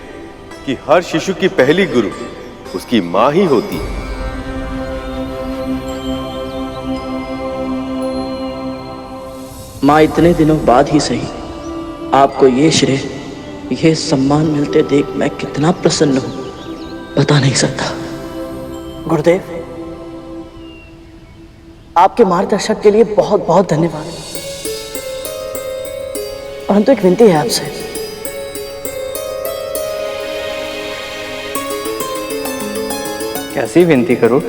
कि हर शिशु की पहली गुरु उसकी मां ही होती है। मां इतने दिनों बाद ही सही आपको ये श्रेय, ये सम्मान मिलते देख मैं कितना प्रसन्न हूं, बता नहीं सकता। गुरुदेव, आपके मार्गदर्शक के लिए बहुत बहुत धन्यवाद। परंतु एक विनती है आपसे। कैसी विनती करूं?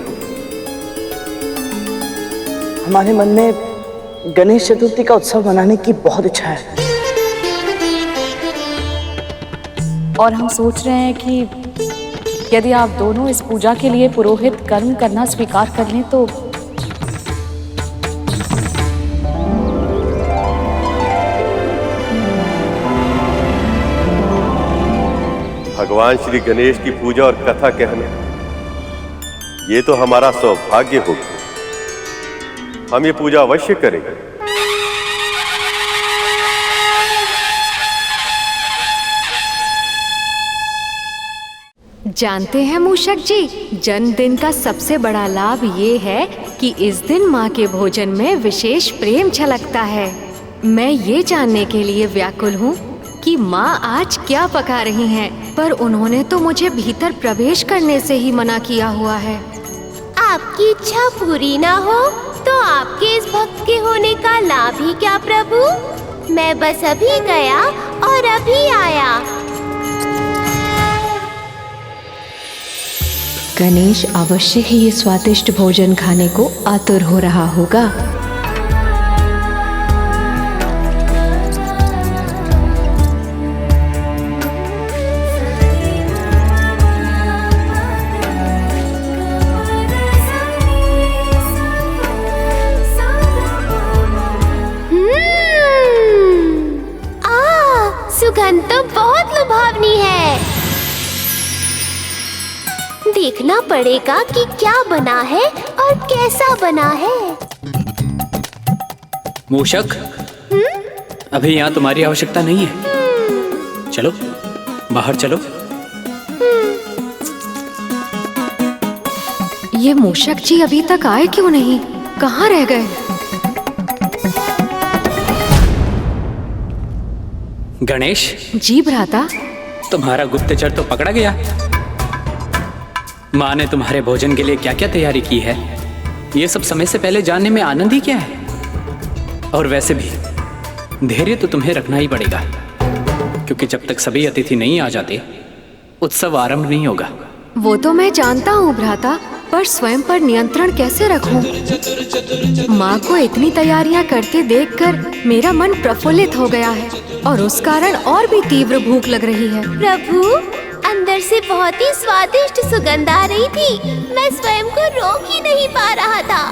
हमारे मन में गणेश चतुर्थी का उत्सव मनाने की बहुत इच्छा है, और हम सोच रहे हैं कि यदि आप दोनों इस पूजा के लिए पुरोहित कर्म करना स्वीकार कर लें तो भगवान श्री गणेश की पूजा और कथा कहना, ये तो हमारा सौभाग्य होगा। हम ये पूजा अवश्य करेंगे। जानते हैं मूषक जी, जन्मदिन का सबसे बड़ा लाभ ये है कि इस दिन माँ के भोजन में विशेष प्रेम छलकता है। मैं ये जानने के लिए व्याकुल हूँ कि माँ आज क्या पका रही हैं, पर उन्होंने तो मुझे भीतर प्रवेश करने से ही मना किया हुआ है। आपकी इच्छा पूरी ना हो तो आपके इस भक्त के होने का लाभ ही क्या प्रभु? मैं बस अभी गया और अभी आया। गणेश अवश्य ही ये स्वादिष्ट भोजन खाने को आतुर हो रहा होगा। सुगंध तो बहुत लुभावनी है। देखना पड़ेगा कि क्या बना है और कैसा बना है। मूषक, अभी यहाँ तुम्हारी आवश्यकता नहीं है। चलो बाहर चलो। ये मूषक जी अभी तक आए क्यों नहीं? कहाँ रह गए? गणेश जी भ्राता। तुम्हारा गुप्तचर तो पकड़ा गया। माँ ने तुम्हारे भोजन के लिए क्या क्या तैयारी की है, ये सब समय से पहले जानने में आनंद ही क्या है। और वैसे भी धैर्य तो तुम्हें रखना ही पड़ेगा, क्योंकि जब तक सभी अतिथि नहीं आ जाते उत्सव आरंभ नहीं होगा। वो तो मैं जानता हूँ भ्राता, पर स्वयं पर नियंत्रण कैसे रखूं? माँ को इतनी तैयारियां करते देखकर मेरा मन प्रफुल्लित हो गया है और उस कारण और भी तीव्र भूख लग रही है। प्रभु, अंदर से बहुत ही स्वादिष्ट सुगंध आ रही थी। मैं स्वयं को रोक ही नहीं पा रहा था।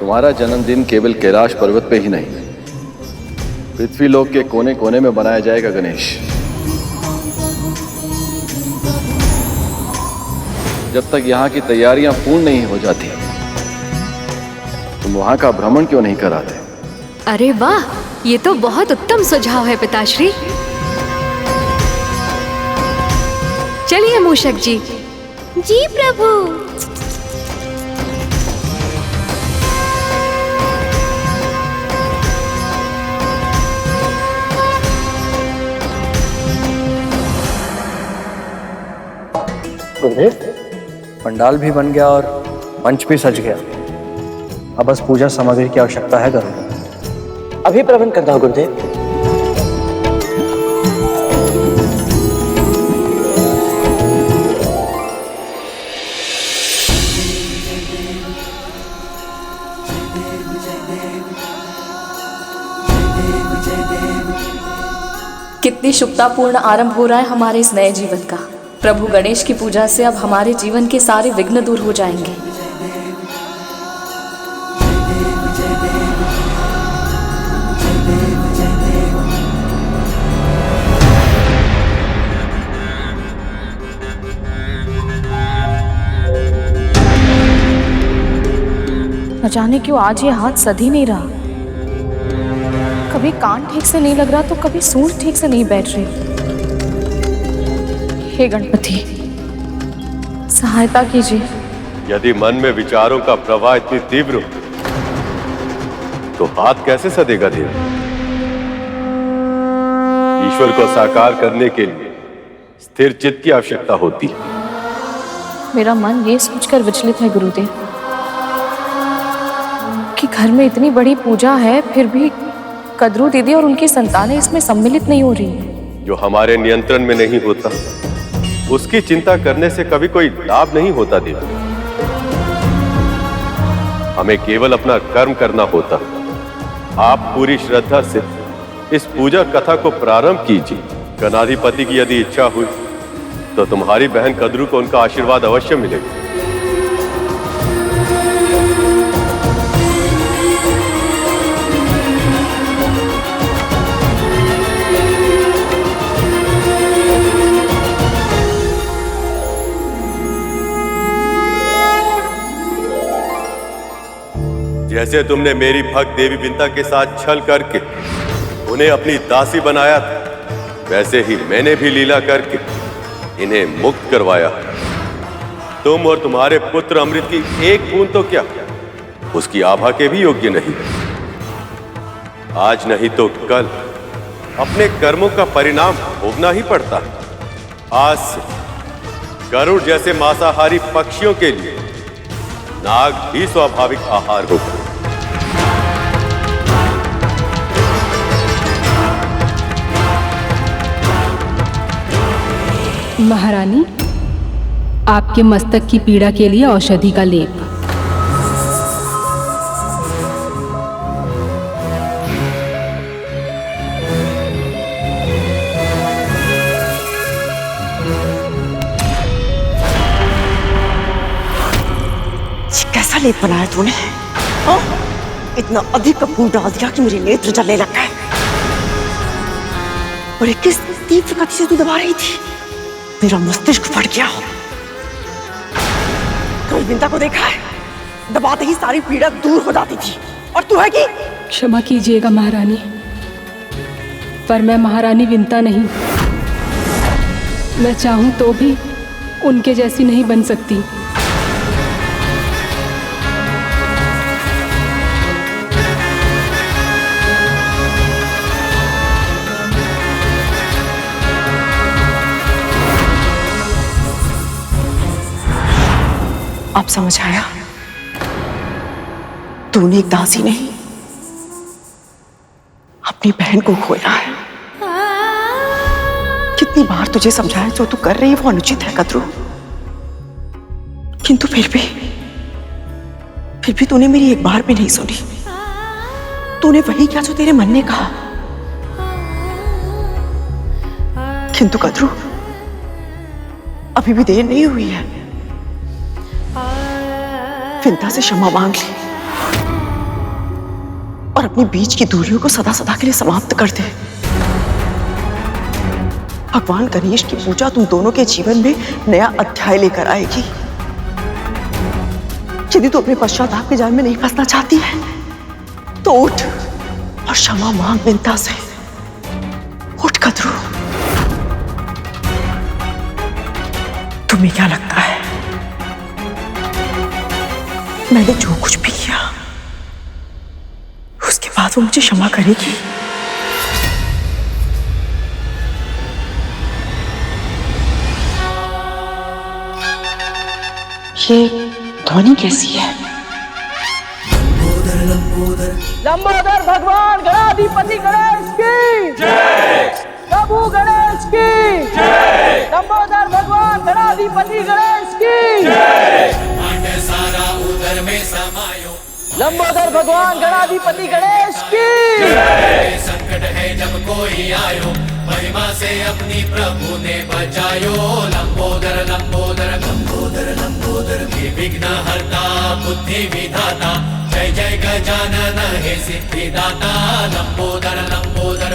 तुम्हारा जन्मदिन केवल कैलाश पर्वत पे ही नहीं, पृथ्वी लोक के कोने कोने में बनाया जाएगा गणेश। जब तक यहाँ की तैयारियां पूर्ण नहीं हो जाती, तुम वहां का भ्रमण क्यों नहीं कराते? अरे वाह, ये तो बहुत उत्तम सुझाव है पिताश्री। चलिए मूषक जी। जी प्रभु। गुरुदेव, पंडाल भी बन गया और मंच भी सज गया। अब बस पूजा सामग्री की आवश्यकता है गरुड़। अभी प्रबंध करता हूँ गुरुदेव। कितनी शुभतापूर्ण आरंभ हो रहा है हमारे इस नए जीवन का। प्रभु गणेश की पूजा से अब हमारे जीवन के सारे विघ्न दूर हो जाएंगे। न जाने क्यों आज ये हाथ सध ही नहीं रहा। कभी कान ठीक से नहीं लग रहा तो कभी सूंड ठीक से नहीं बैठ रही। हे गणपति, सहायता कीजिए। यदि मन में विचारों का प्रवाह इतनी तीव्र हो, तो हाथ कैसे सदेगा देव? ईश्वर को साकार करने के लिए स्थिर चित्त की आवश्यकता होती है। मेरा मन ये सोचकर विचलित है गुरुदेव कि घर में इतनी बड़ी पूजा है, फिर भी कद्रू दीदी और उनकी संतानें इसमें सम्मिलित नहीं हो रही। जो हमारे नियंत्रण में नहीं होता, उसकी चिंता करने से कभी कोई लाभ नहीं होता देव। हमें केवल अपना कर्म करना होता। आप पूरी श्रद्धा से इस पूजा कथा को प्रारंभ कीजिए। गणाधिपति की यदि इच्छा हुई तो तुम्हारी बहन कद्रू को उनका आशीर्वाद अवश्य मिलेगा। जैसे तुमने मेरी भक्त देवी बिंता के साथ छल करके उन्हें अपनी दासी बनाया था, वैसे ही मैंने भी लीला करके इन्हें मुक्त करवाया। तुम और तुम्हारे पुत्र अमृत की एक बूंद तो क्या, उसकी आभा के भी योग्य नहीं। आज नहीं तो कल अपने कर्मों का परिणाम भोगना ही पड़ता है। आज से गरुड़ जैसे मांसाहारी पक्षियों के लिए नाग भी स्वाभाविक आहार होगा। महारानी, आपके मस्तक की पीड़ा के लिए औषधि का लेप। कैसा लेप बनाया तूने? इतना अधिक खून डाल दिया कि मेरे नेत्र जलने लग गए। और ये किस तीव्र गति से तू दबा रही थी? मेरा मस्तिष्क फट गया। कल बिंता को देखा है, दबाते ही सारी पीड़ा दूर हो जाती थी, और तू है कि? क्षमा कीजिएगा महारानी, पर मैं महारानी विंता नहीं। मैं चाहूं तो भी उनके जैसी नहीं बन सकती। अब समझ आया, तूने एक दासी नहीं अपनी बहन को खोया है। कितनी बार तुझे समझाया जो तू कर रही है वो अनुचित है कद्रू, किंतु फिर भी तूने मेरी एक बार भी नहीं सुनी। तूने वही किया जो तेरे मन ने कहा। किंतु कद्रू, अभी भी देर नहीं हुई है। विंता से क्षमा मांग ली और अपने बीच की दूरियों को सदा सदा के लिए समाप्त कर दे। भगवान गणेश की पूजा तुम दोनों के जीवन में नया अध्याय लेकर आएगी। यदि तू अपने पश्चाताप के जाल में नहीं फंसना चाहती है तो उठ और क्षमा मांग विंता से। उठ कद्रू। तुम्हें क्या लगता है मैंने जो कुछ भी किया उसके बाद वो मुझे क्षमा करेगी? ये ध्वनि कैसी है? लंबोदर भगवान गणाधिपति गणेश की जय। प्रभु गणेश की जय। लंबोदर भगवान गणाधिपति गणेश की जय। सारा उदर में समायो। लंबोदर भगवान गणाधिपति गणेश की जय। संकट है जब कोई आयो, महिमा से अपनी प्रभु ने बचायो। लंबोदर लंबोदर लंबोदर लंबोदर विघ्न हरता बुद्धि विधाता, जय जय गजानन हे सिद्धिदाता। लंबोदर लंबोदर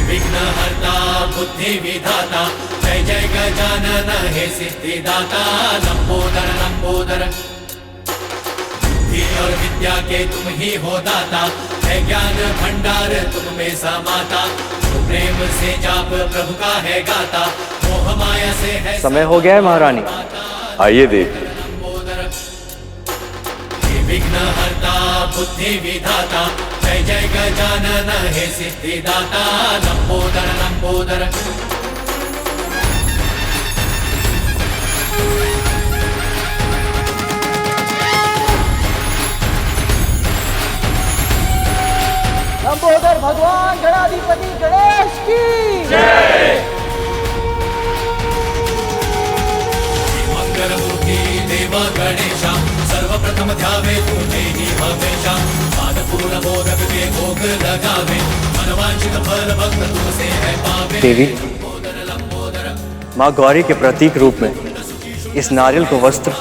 विघ्न हरता बुद्धि विधाता, जय जय गजानन हे सिद्धिदाता। लंबोदर लंबोदर बुद्धि और विद्या के तुम ही हो दाता, है ज्ञान भंडार तुम में समाता। प्रेम से जाप प्रभु का है गाता, मोह माया से है। समय हो गया है महारानी, आइए देव। विघ्न हरता बुद्धि विधाता, जय जय गजानन हे सिद्धिदाता। लंबोदर लंबोदर लंबोदर भगवान गणाधिपति गणेश की जय। मंगलमूर्ति देवा गणेशा, सर्वप्रथम ध्यावे तुझे ही हमेशा। पादपूर्ण मोदक के भोग लगावे, मनवांछित फल भक्त तुमसे है पावे। देवी, माँ गौरी के प्रतीक रूप में इस नारियल को वस्त्र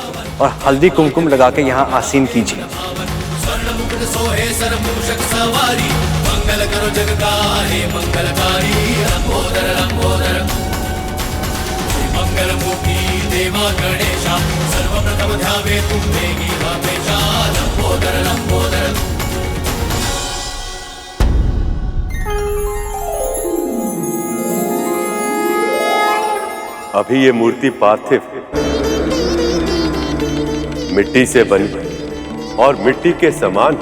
और हल्दी कुमकुम लगा के यहाँ आसीन कीजिए। स्वर्ण मुकुट सोहे सरमूषक सवारी, मंगल करो जग का हे मंगलकारी। लंबोदर लंबोदर मंगलमूर्ति देवा गणेशा, सर्वप्रथम ध्यावे तुम्हें ही हमेशा। लंबोदर लंबोदर अभी ये मूर्ति पार्थिव मिट्टी से बनी और मिट्टी के समान,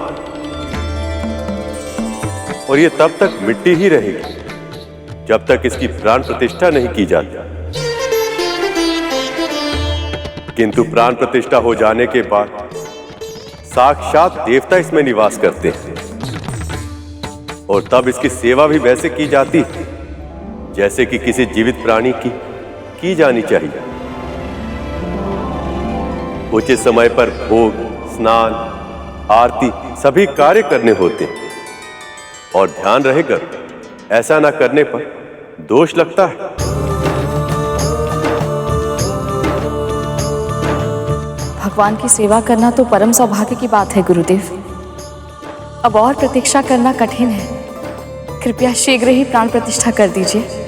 और ये तब तक मिट्टी ही रहेगी जब तक इसकी प्राण प्रतिष्ठा नहीं की जाती। किंतु प्राण प्रतिष्ठा हो जाने के बाद साक्षात देवता इसमें निवास करते हैं, और तब इसकी सेवा भी वैसे की जाती है जैसे कि किसी जीवित प्राणी की जानी चाहिए। उचित समय पर भोग, स्नान, आरती सभी कार्य करने होते हैं, और ध्यान रहेगा ऐसा ना करने पर दोष लगता है। भगवान की सेवा करना तो परम सौभाग्य की बात है गुरुदेव। अब और प्रतीक्षा करना कठिन है। कृपया शीघ्र ही प्राण प्रतिष्ठा कर दीजिए।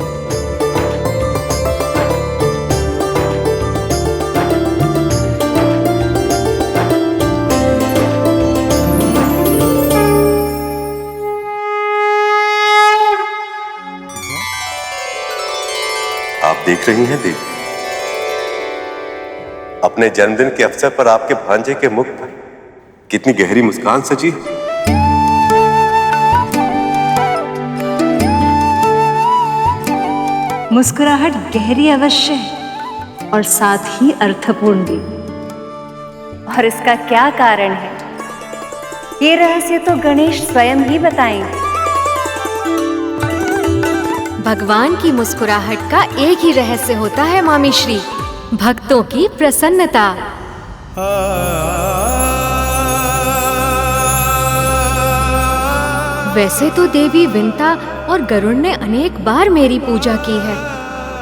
आप देख रही हैं देवी, अपने जन्मदिन के अवसर पर आपके भांजे के मुख पर कितनी गहरी मुस्कान सजी। मुस्कुराहट गहरी अवश्य है और साथ ही अर्थपूर्ण भी। और इसका क्या कारण है, ये रहस्य तो गणेश स्वयं ही बताएंगे। भगवान की मुस्कुराहट का एक ही रहस्य होता है मामी श्री, भक्तों की प्रसन्नता। वैसे तो देवी विंता और गरुड़ ने अनेक बार मेरी पूजा की है,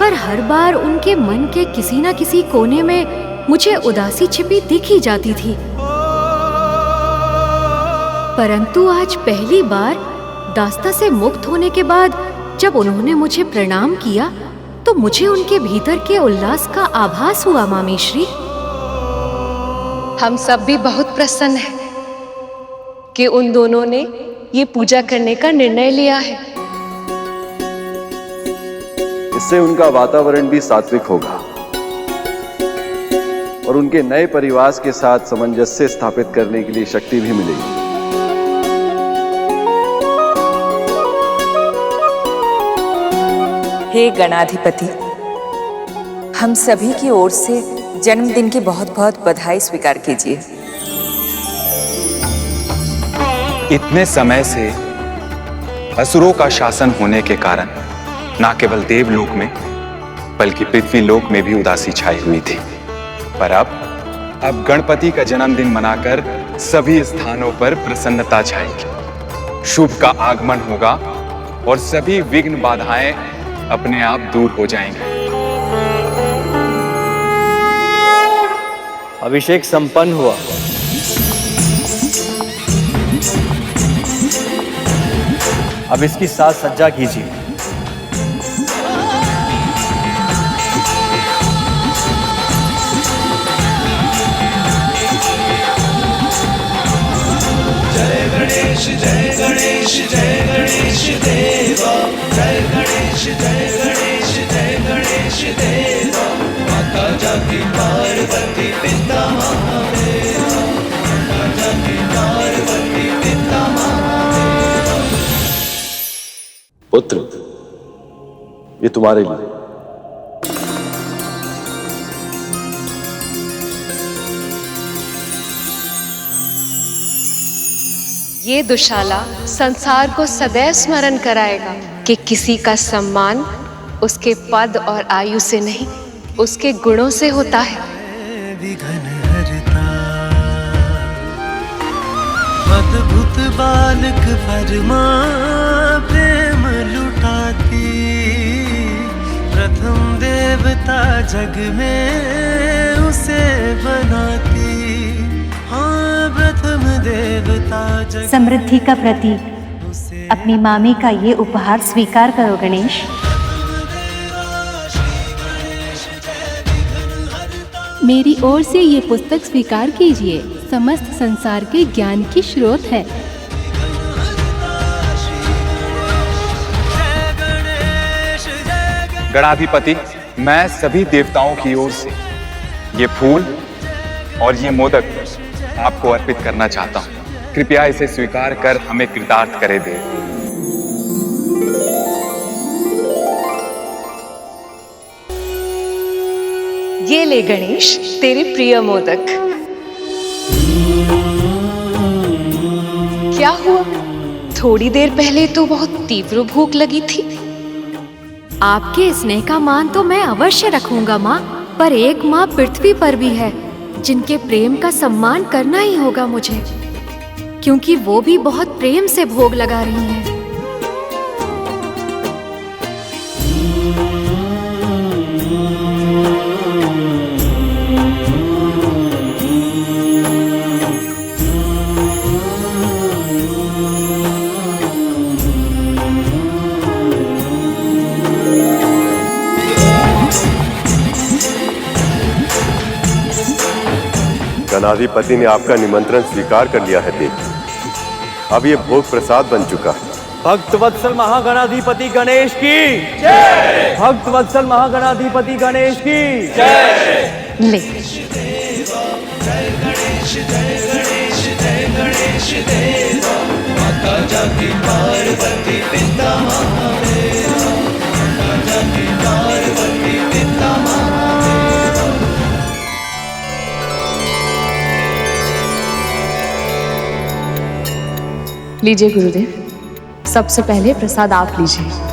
पर हर बार उनके मन के किसी न किसी कोने में मुझे उदासी छिपी दिख ही जाती थी। परंतु आज पहली बार दास्ता से मुक्त होने के बाद जब उन्होंने मुझे प्रणाम किया तो मुझे उनके भीतर के उल्लास का आभास हुआ मामी श्री। हम सब भी बहुत प्रसन्न हैं कि उन दोनों ने ये पूजा करने का निर्णय लिया है। इससे उनका वातावरण भी सात्विक होगा और उनके नए परिवार के साथ सामंजस्य स्थापित करने के लिए शक्ति भी मिलेगी। हे गणाधिपति, हम सभी की ओर से जन्मदिन की बहुत बहुत बधाई स्वीकार कीजिए। इतने समय से असुरों का शासन होने के कारण न केवल देवलोक में बल्कि पृथ्वी लोक में भी उदासी छाई हुई थी, पर अब गणपति का जन्मदिन मनाकर सभी स्थानों पर प्रसन्नता छाएगी। शुभ का आगमन होगा और सभी विघ्न बाधाएं अपने आप दूर हो जाएंगे। अभिषेक संपन्न हुआ। अब इसकी साज सज्जा कीजिए। जय गणेश जय गणेश जय गणेश देवा, जय गणेश जय गणेश जय गणेश देवा। माता जाकी पार्वती पिता महादेवा, माता जाकी पार्वती पिता महादेवा। पुत्र, ये तुम्हारे लिए। ये दुशाला संसार को सदैव स्मरण कराएगा कि किसी का सम्मान उसके पद और आयु से नहीं, उसके गुणों से होता है। अद्भुत बालक परमा प्रेम लुटाती, प्रथम देवता जग में उसे बनाती। हाँ, प्रथम देवता जग। समृद्धि का प्रतीक अपनी मामी का ये उपहार स्वीकार करो गणेश। मेरी ओर से ये पुस्तक स्वीकार कीजिए, समस्त संसार के ज्ञान की स्रोत है। गणाधिपति, मैं सभी देवताओं की ओर से ये फूल और ये मोदक आपको अर्पित करना चाहता हूँ। कृपया इसे स्वीकार कर हमें कृतार्थ करे दे। ये ले गणेश, तेरे प्रिय मोदक। क्या हुआ? थोड़ी देर पहले तो बहुत तीव्र भूख लगी थी। आपके स्नेह का मान तो मैं अवश्य रखूंगा माँ, पर एक माँ पृथ्वी पर भी है जिनके प्रेम का सम्मान करना ही होगा मुझे, क्योंकि वो भी बहुत प्रेम से भोग लगा रही हैं। गणाधिपति ने आपका निमंत्रण स्वीकार कर लिया है देव। अब ये भोग प्रसाद बन चुका है। भक्त वत्सल महागणाधिपति गणेश की जय। भक्त वत्सल महागणाधिपति गणेश की जय। ले। लीजिए गुरुदेव, सबसे पहले प्रसाद आप लीजिए।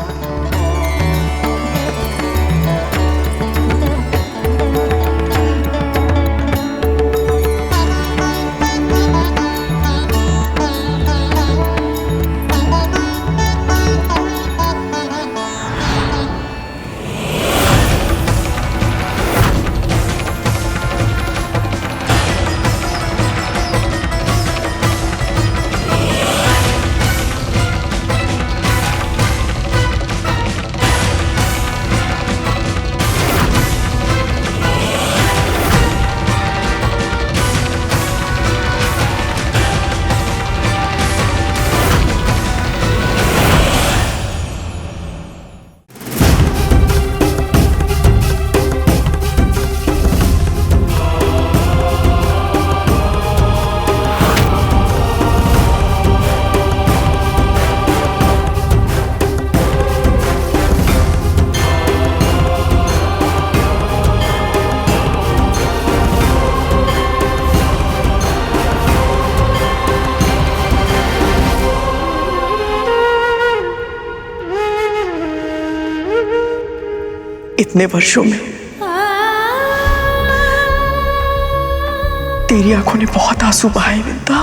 इतने वर्षों में तेरी आंखों ने बहुत आंसू बहाए विंता।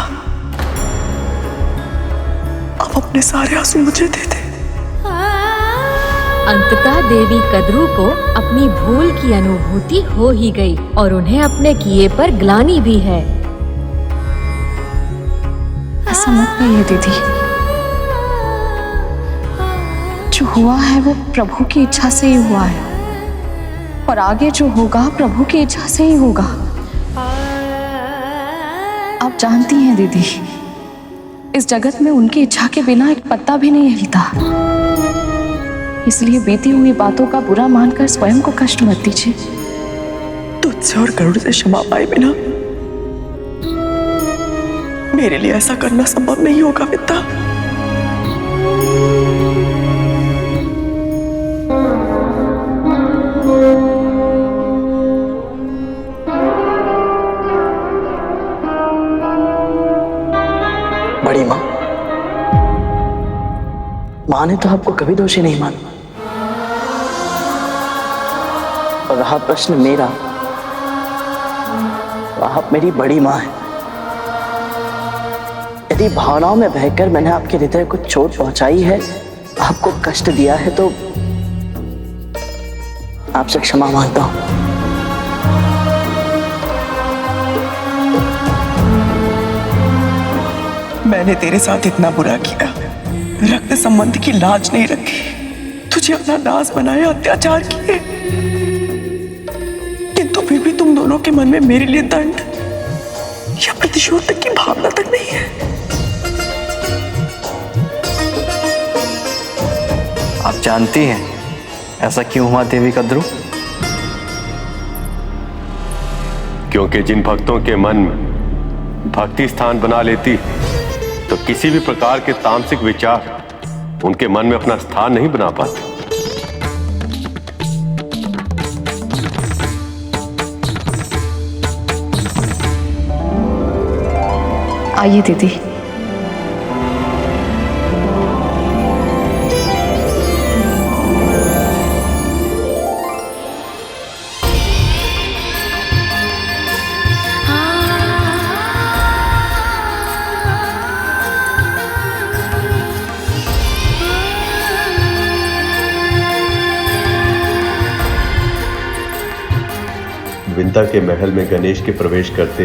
अब अपने सारे आंसू मुझे दे दे। अंततः देवी कद्रू को अपनी भूल की अनुभूति हो ही गई और उन्हें अपने किए पर ग्लानि भी है। ऐसा मत कहिए दीदी, जो हुआ है वो प्रभु की इच्छा से ही हुआ है और आगे जो होगा प्रभु की इच्छा से ही होगा। आप जानती हैं दीदी, इस जगत में उनकी इच्छा के बिना एक पत्ता भी नहीं हिलता। इसलिए बीती हुई बातों का बुरा मानकर स्वयं को कष्ट मत दीजिए। तुझसे और गरुड़ से क्षमा पाए बिना मेरे लिए ऐसा करना संभव नहीं होगा विंता। बड़ी माँ, माँ ने तो आपको कभी दोषी नहीं माना। और रहा प्रश्न मेरा, तो आप मेरी बड़ी माँ हैं। यदि भावनाओं में बहकर मैंने आपके हृदय को चोट पहुंचाई है, आपको कष्ट दिया है, तो आपसे क्षमा मांगता हूं। मैंने तेरे साथ इतना बुरा किया, रक्त संबंध की लाज नहीं रखी, तुझे अपना दास बनाया, अत्याचार किए, किंतु फिर भी तुम दोनों के मन में मेरे लिए दंड या प्रतिशोध तक की भावना तक नहीं है। आप जानती हैं ऐसा क्यों हुआ देवी कद्रू? क्योंकि जिन भक्तों के मन में भक्ति स्थान बना लेती है, तो किसी भी प्रकार के तामसिक विचार उनके मन में अपना स्थान नहीं बना पाते। आइए दीदी। विंता के महल में गणेश के प्रवेश करते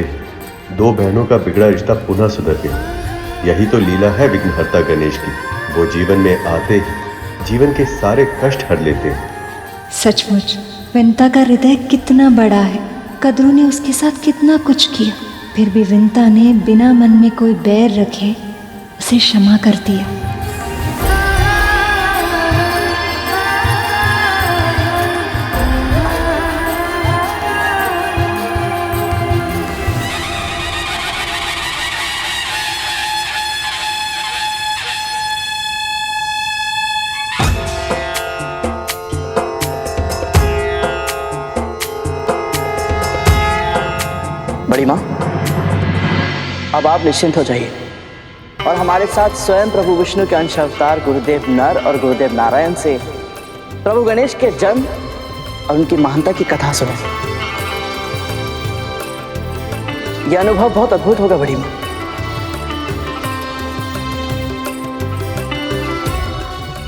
दो बहनों का बिगड़ा रिश्ता पुनः सुधर गया। यही तो लीला है विघ्नहर्ता गणेश की। वो जीवन में आते ही जीवन के सारे कष्ट हर लेते हैं। सचमुच विंता का हृदय कितना बड़ा है। कद्रू ने उसके साथ कितना कुछ किया, फिर भी विंता ने बिना मन में कोई बैर रखे उसे क्षमा कर दिया। अब आप निश्चिंत हो जाइए और हमारे साथ स्वयं प्रभु विष्णु के अंश अवतार गुरुदेव नर और गुरुदेव नारायण से प्रभु गणेश के जन्म और उनकी महानता की कथा सुने। यह अनुभव बहुत अद्भुत होगा बड़ी माँ।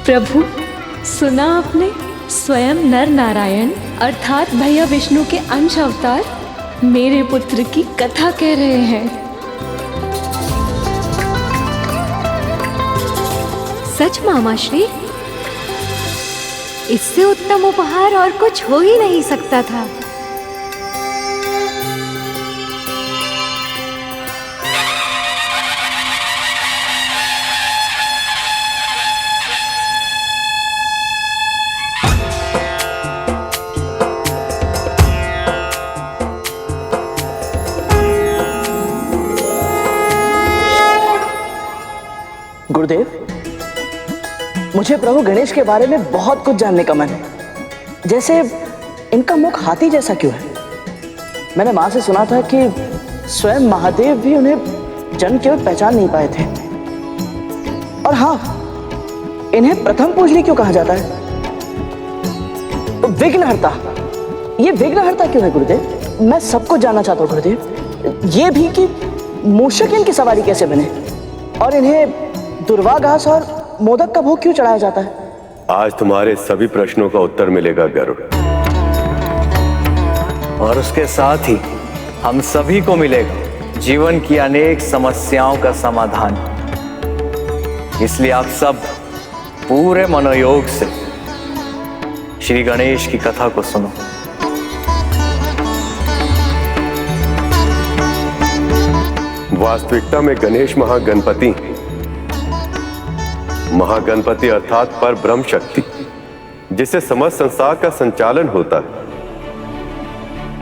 प्रभु, सुना आपने? स्वयं नर नारायण अर्थात भैया विष्णु के अंश अवतार मेरे पुत्र की कथा कह रहे हैं। सच मामाश्री, इससे उत्तम उपहार और कुछ हो ही नहीं सकता था। गुरुदेव, मुझे प्रभु गणेश के बारे में बहुत कुछ जानने का मन है। जैसे इनका मुख हाथी जैसा क्यों है? मैंने माँ से सुना था कि स्वयं महादेव भी उन्हें जन्म केवल पहचान नहीं पाए थे। और हाँ, इन्हें प्रथम पूजनी क्यों कहा जाता है? विघ्नहर्ता, ये विघ्नहर्ता क्यों है गुरुदेव? मैं सब कुछ जानना चाहता हूँ गुरुदेव। ये भी कि मूषक इनकी सवारी कैसे बने और इन्हें दुर्वा घास और मोदक का भोग क्यों चढ़ाया जाता है? आज तुम्हारे सभी प्रश्नों का उत्तर मिलेगा गरुड़। और उसके साथ ही हम सभी को मिलेगा जीवन की अनेक समस्याओं का समाधान। इसलिए आप सब पूरे मनोयोग से श्री गणेश की कथा को सुनो। वास्तविकता में गणेश महागणपति अर्थात पर ब्रह्म शक्ति, जिससे समस्त संसार का संचालन होता है,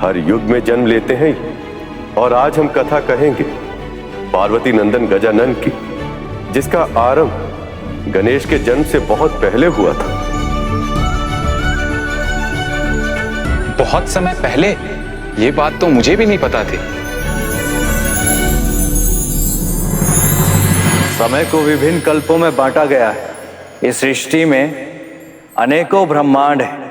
हर युग में जन्म लेते हैं। और आज हम कथा कहेंगे पार्वती नंदन गजानन की, जिसका आरंभ गणेश के जन्म से बहुत पहले हुआ था। बहुत समय पहले? ये बात तो मुझे भी नहीं पता थी। समय को विभिन्न कल्पों में बांटा गया है। इस सृष्टि में अनेकों ब्रह्मांड हैं।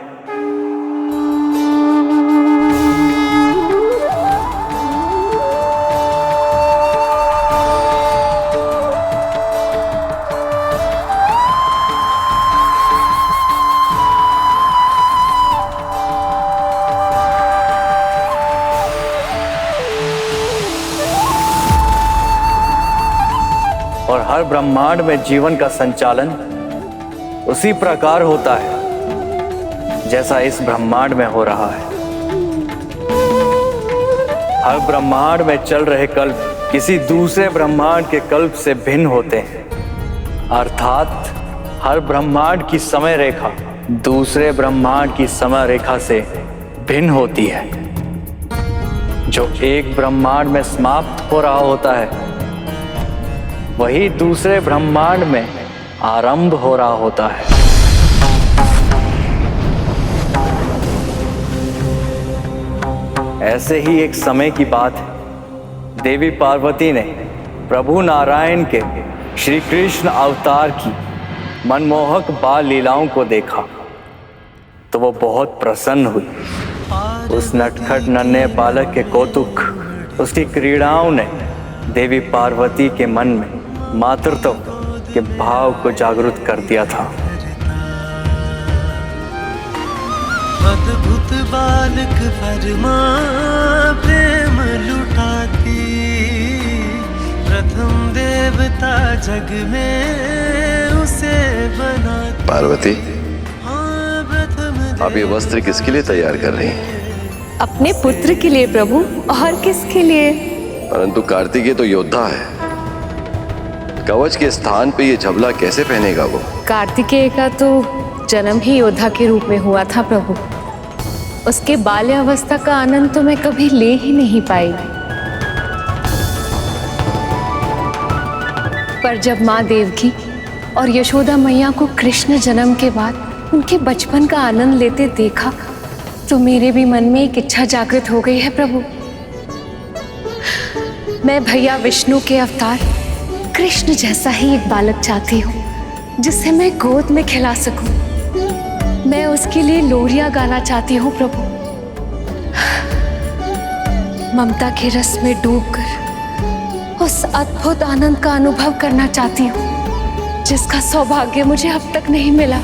और हर ब्रह्मांड में जीवन का संचालन उसी प्रकार होता है जैसा इस ब्रह्मांड में हो रहा है। हर ब्रह्मांड में चल रहे कल्प किसी दूसरे ब्रह्मांड के कल्प से भिन्न होते हैं। अर्थात हर ब्रह्मांड की समय रेखा दूसरे ब्रह्मांड की समय रेखा से भिन्न होती है। जो एक ब्रह्मांड में समाप्त हो रहा होता है, वही दूसरे ब्रह्मांड में आरंभ हो रहा होता है। ऐसे ही एक समय की बात है। देवी पार्वती ने प्रभु नारायण के श्री कृष्ण अवतार की मनमोहक बाल लीलाओं को देखा तो वो बहुत प्रसन्न हुई। उस नटखट नन्हे बालक के कौतुक, उसकी क्रीड़ाओं ने देवी पार्वती के मन में मातृत्व के भाव को जागृत कर दिया था। अद्भुत बालक परमा प्रेम लुटाती, प्रथम देवता जग में उसे बनाती। पार्वती, आप ये वस्त्र किसके लिए तैयार कर रही हैं? अपने पुत्र के लिए प्रभु, और किसके लिए? परंतु कार्तिकेय तो योद्धा है, कवच के स्थान पे ये झबला कैसे पहनेगा वो? कार्तिकेय का तो जन्म ही योद्धा के रूप में हुआ था प्रभु। उसके बाल्यावस्था का आनंद तो मैं कभी ले ही नहीं पाई। पर जब माँ देवकी और यशोदा मैया को कृष्ण जन्म के बाद उनके बचपन का आनंद लेते देखा तो मेरे भी मन में एक इच्छा जागृत हो गई है प्रभु। मैं भैया विष्णु के अवतार कृष्ण जैसा ही एक बालक चाहती हूँ जिसे मैं गोद में खिला सकूं। मैं उसके लिए लोरियां गाना चाहती हूँ प्रभु। ममता के रस में डूबकर उस अद्भुत आनंद का अनुभव करना चाहती हूँ जिसका सौभाग्य मुझे अब तक नहीं मिला।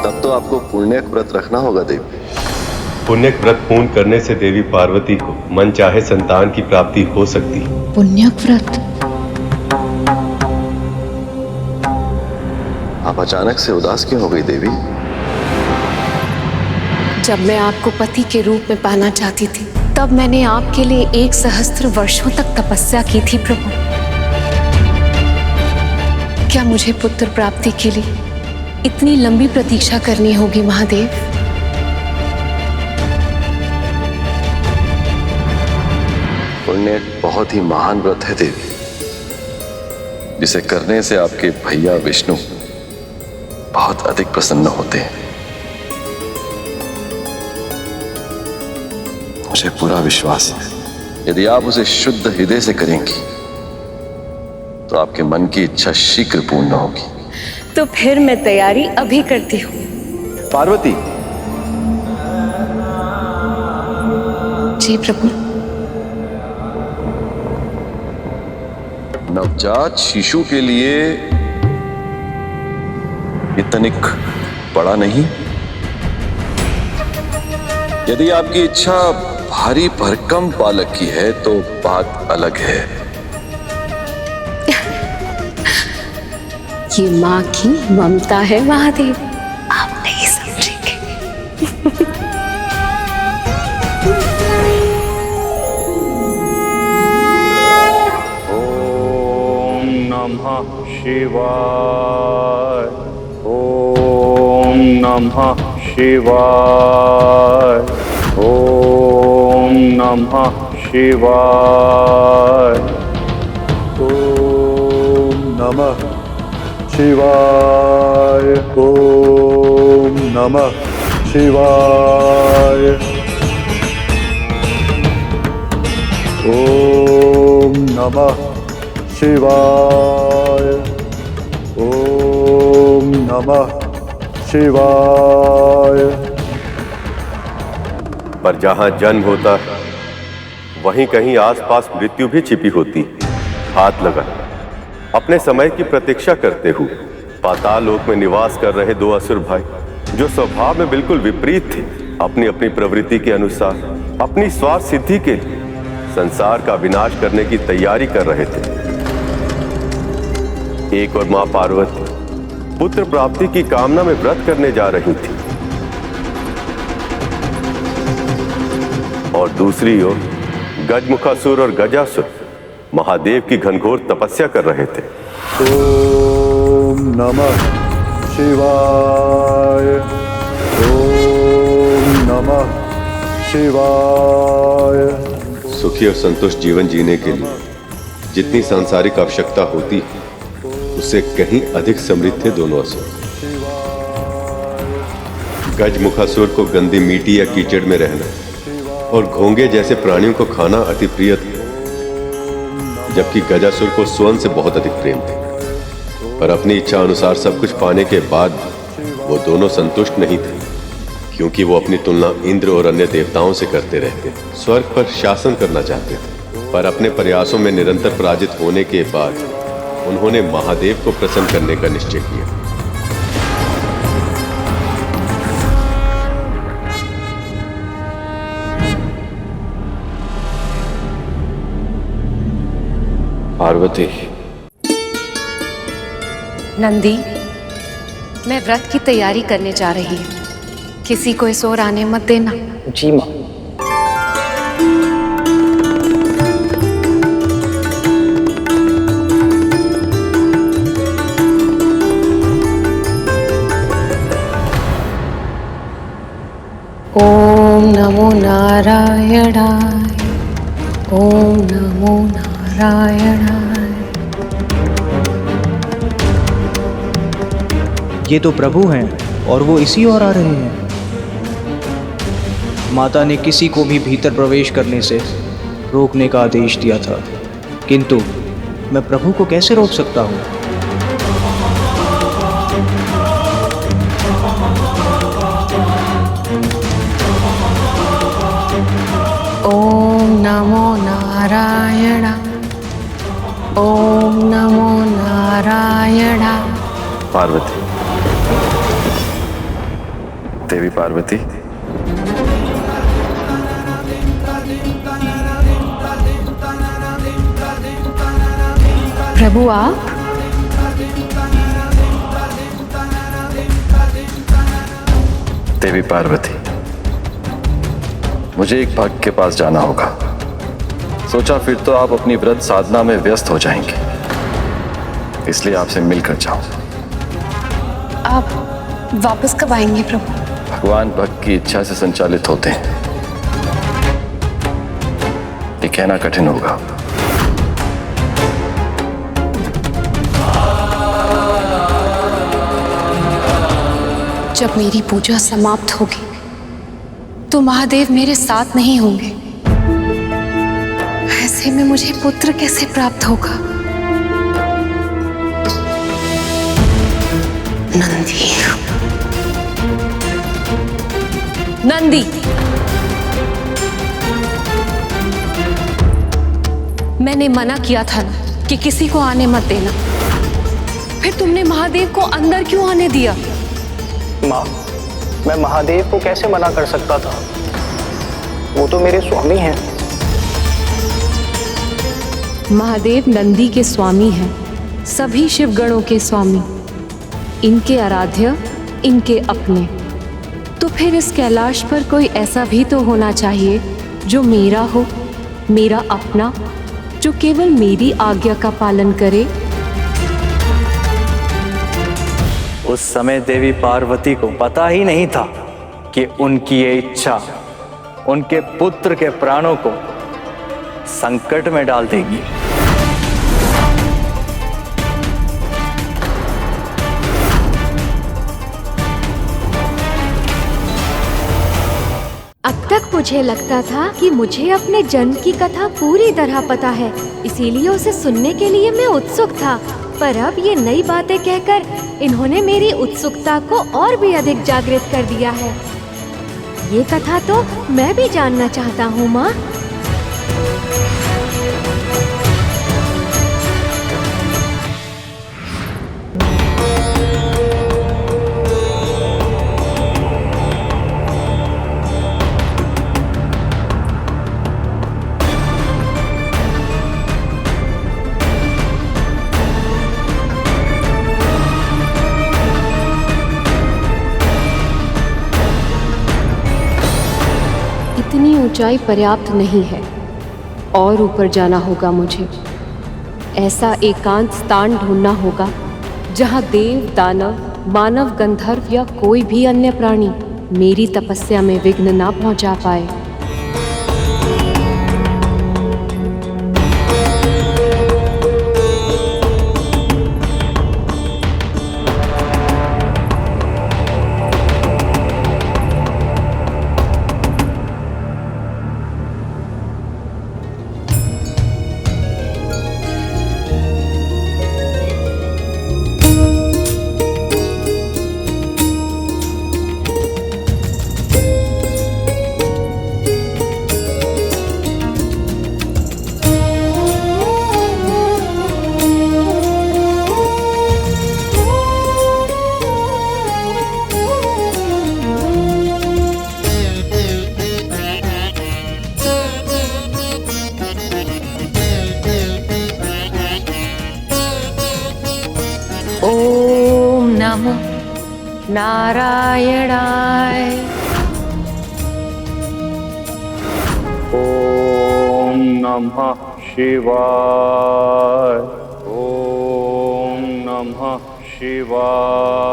तब तो आपको पुण्य व्रत रखना होगा देवी। पुण्य व्रत पूर्ण करने से देवी पार्वती को मन चाहे संतान की प्राप्ति हो सकती है। पुण्य व्रत? आप अचानक से उदास क्यों हो गई देवी? जब मैं आपको पति के रूप में पाना चाहती थी तब मैंने आपके लिए 1 सहस्त्र वर्षों तक तपस्या की थी प्रभु। क्या मुझे पुत्र प्राप्ति के लिए इतनी लंबी प्रतीक्षा करनी होगी महादेव? पुण्य एक बहुत ही महान व्रत है देवी, जिसे करने से आपके भैया विष्णु बहुत अधिक प्रसन्न होते हैं। मुझे पूरा विश्वास है यदि आप उसे शुद्ध हृदय से करेंगी तो आपके मन की इच्छा शीघ्र पूर्ण होगी। तो फिर मैं तैयारी अभी करती हूँ। पार्वती। जी प्रभु। नवजात शिशु के लिए ये तनिक बड़ा नहीं? यदि आपकी इच्छा भारी भरकम बालक की है तो बात अलग है। ये माँ की ममता है महादेव, आप नहीं समझेंगे। ओम नमः शिवाय। ओम नमः शिवाय। ओम नमः शिवाय। ओम नमः शिवाय। ओम नमः शिवाय। ओम नमः शिवाय। ओम नमः शिवाय। पर जहां जन्म होता है वहीं कहीं आसपास मृत्यु भी छिपी होती। हाथ लगा अपने समय की प्रतीक्षा करते हुए पाताल लोक में निवास कर रहे 2 असुर भाई, जो स्वभाव में बिल्कुल विपरीत थे, अपनी अपनी प्रवृत्ति के अनुसार अपनी स्वार्थ सिद्धि के लिए संसार का विनाश करने की तैयारी कर रहे थे। एक और मां पार्वती पुत्र प्राप्ति की कामना में व्रत करने जा रही थी और दूसरी ओर गजमुखासुर और गजासुर महादेव की घनघोर तपस्या कर रहे थे। ओम नमः शिवाय। ओम नमः शिवाय। सुखी और संतुष्ट जीवन जीने के लिए जितनी सांसारिक आवश्यकता होती है उससे कहीं अधिक समृद्ध थे दोनों असुर। गजमुखासुर को गंदी मिट्टी या कीचड़ में रहना और घोंगे जैसे प्राणियों को खाना अति प्रिय था, जबकि गजासुर को स्वर्ण से बहुत अधिक प्रेम थे। पर अपनी इच्छा अनुसार सब कुछ पाने के बाद वो दोनों संतुष्ट नहीं थे, क्योंकि वो अपनी तुलना इंद्र और अन्य देवताओं से करते रहते, स्वर्ग पर शासन करना चाहते थे। पर अपने प्रयासों में निरंतर पराजित होने के बाद उन्होंने महादेव को प्रसन्न करने का निश्चय किया। पार्वती। नंदी, मैं व्रत की तैयारी करने जा रही हूँ। किसी को इस ओर आने मत देना। जी माँ। ओम नमो नारायणाय। ओम नमो नारायणाय। ये तो प्रभु हैं और वो इसी ओर आ रहे हैं। माता ने किसी को भी भीतर प्रवेश करने से रोकने का आदेश दिया था, किंतु मैं प्रभु को कैसे रोक सकता हूँ? ओम नमो नारायण, ओम नमो नारायण। पार्वती, देवी पार्वती, प्रभु आप? देवी पार्वती, मुझे एक भक्त के पास जाना होगा। सोचा फिर तो आप अपनी व्रत साधना में व्यस्त हो जाएंगे, इसलिए आपसे मिलकर जाऊं। आप वापस कब आएंगे प्रभु? भगवान भक्त की इच्छा से संचालित होते हैं, ये कहना कठिन होगा। जब मेरी पूजा समाप्त होगी तो महादेव मेरे साथ नहीं होंगे। ऐसे में मुझे पुत्र कैसे प्राप्त होगा? नंदी, नंदी, मैंने मना किया था ना कि किसी को आने मत देना, फिर तुमने महादेव को अंदर क्यों आने दिया? माँ, मैं महादेव को कैसे मना कर सकता था? वो तो मेरे स्वामी हैं। महादेव नंदी के स्वामी हैं, सभी शिवगणों के स्वामी, इनके आराध्य, इनके अपने। तो फिर इस कैलाश पर कोई ऐसा भी तो होना चाहिए जो मेरा हो, मेरा अपना, जो केवल मेरी आज्ञा का पालन करे। उस समय देवी पार्वती को पता ही नहीं था कि उनकी ये इच्छा उनके पुत्र के प्राणों को संकट में डाल देगी। अब तक मुझे लगता था कि मुझे अपने जन्म की कथा पूरी तरह पता है, इसीलिए उसे सुनने के लिए मैं उत्सुक था। पर अब ये नई बातें कहकर इन्होंने मेरी उत्सुकता को और भी अधिक जागृत कर दिया है। ये कथा तो मैं भी जानना चाहता हूँ माँ। इतनी ऊंचाई पर्याप्त नहीं है, और ऊपर जाना होगा मुझे। ऐसा एकांत स्थान ढूंढना होगा जहां देव, दानव, मानव, गंधर्व या कोई भी अन्य प्राणी मेरी तपस्या में विघ्न ना पहुंचा पाए। ओम नमो नारायणाय। ओम नमः शिवाय। ओम नमः शिवाय।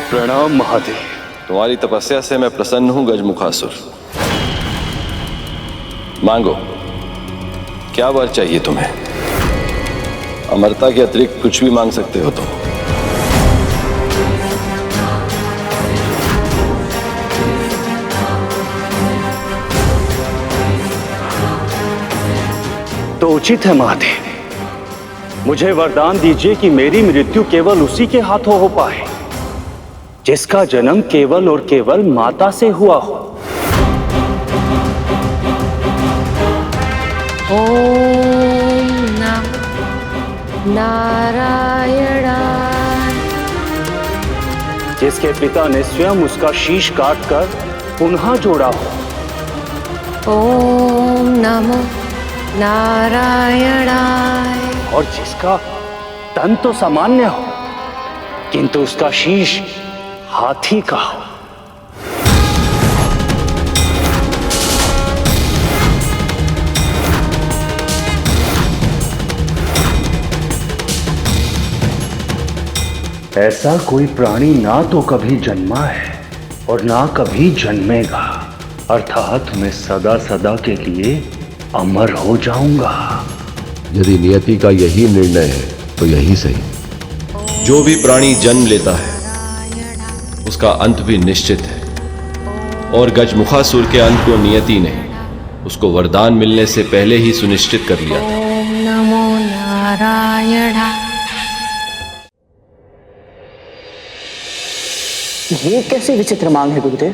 प्रणाम महादेव। तुम्हारी तपस्या से मैं प्रसन्न हूं गजमुखासुर। मांगो, क्या वर चाहिए तुम्हें? अमरता के अतिरिक्त कुछ भी मांग सकते हो तुम। तो उचित है महादेव, मुझे वरदान दीजिए कि मेरी मृत्यु केवल उसी के हाथों हो पाए जिसका जन्म केवल और केवल माता से हुआ हो। ओम नमः नारायणाय। जिसके पिता ने स्वयं उसका शीश काटकर पुनः जोड़ा हो। ओम नमः नारायणाय। और जिसका तन तो सामान्य हो किंतु उसका शीश हाथी का हो। ऐसा कोई प्राणी ना तो कभी जन्मा है और ना कभी जन्मेगा, अर्थात मैं सदा सदा के लिए अमर हो जाऊंगा। यदि नियति का यही निर्णय है तो यही सही। जो भी प्राणी जन्म लेता है उसका अंत भी निश्चित है, और गजमुखासुर के अंत को नियति ने उसको वरदान मिलने से पहले ही सुनिश्चित कर लिया था। ओम नमो नारायणाय। ये कैसी विचित्र मांग है गुरुदेव?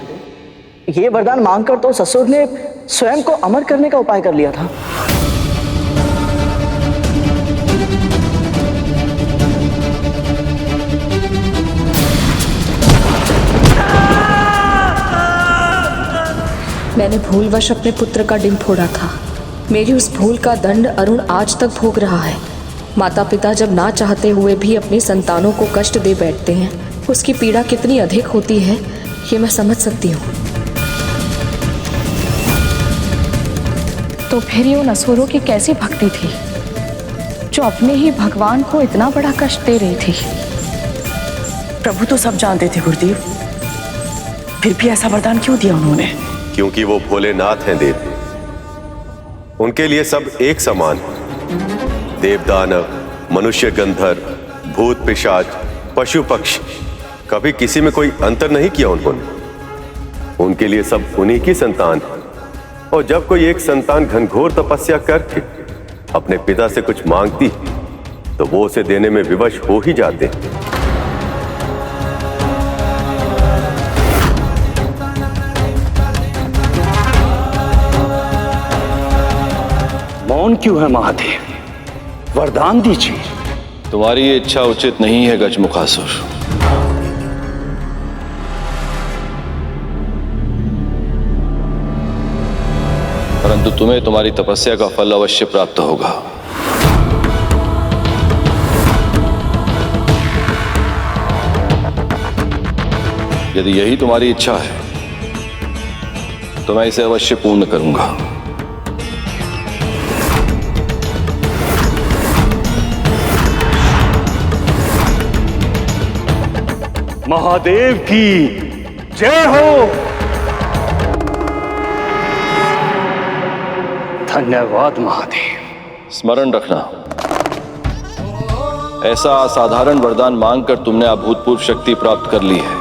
ये वरदान मांगकर तो ससुर ने स्वयं को अमर करने का उपाय कर लिया था। मैंने भूलवश अपने पुत्र का डिंब फोड़ा था। मेरी उस भूल का दंड अरुण आज तक भोग रहा है। माता पिता जब ना चाहते हुए भी अपनी संतानों को कष्ट दे बैठते हैं, उसकी पीड़ा कितनी अधिक होती है ये मैं समझ सकती हूँ। तो फिर ये उन असुरों की कैसी भक्ति थी जो अपने ही भगवान को इतना बड़ा कष्ट दे रही थी? प्रभु तो सब जानते थे गुरुदेव, फिर भी ऐसा वरदान क्यों दिया उन्होंने? क्योंकि वो भोलेनाथ हैं देव। उनके लिए सब एक समान है। देव दानव, मनुष्य गंधर्व, भूत पिशाच, पशु पक्षी, कभी किसी में कोई अंतर नहीं किया उन्होंने। उनके लिए सब उन्हीं की संतान है। और जब कोई एक संतान घनघोर तपस्या करके अपने पिता से कुछ मांगती तो वो उसे देने में विवश हो ही जाते हैं। मौन क्यों है महादेव? वरदान दीजिए। तुम्हारी ये इच्छा उचित नहीं है गजमुखासुर। परंतु तुम्हें तुम्हारी तपस्या का फल अवश्य प्राप्त होगा। यदि यही तुम्हारी इच्छा है तो मैं इसे अवश्य पूर्ण करूंगा। महादेव की जय हो। धन्यवाद महादेव। स्मरण रखना, ऐसा असाधारण वरदान मांगकर तुमने अभूतपूर्व शक्ति प्राप्त कर ली है,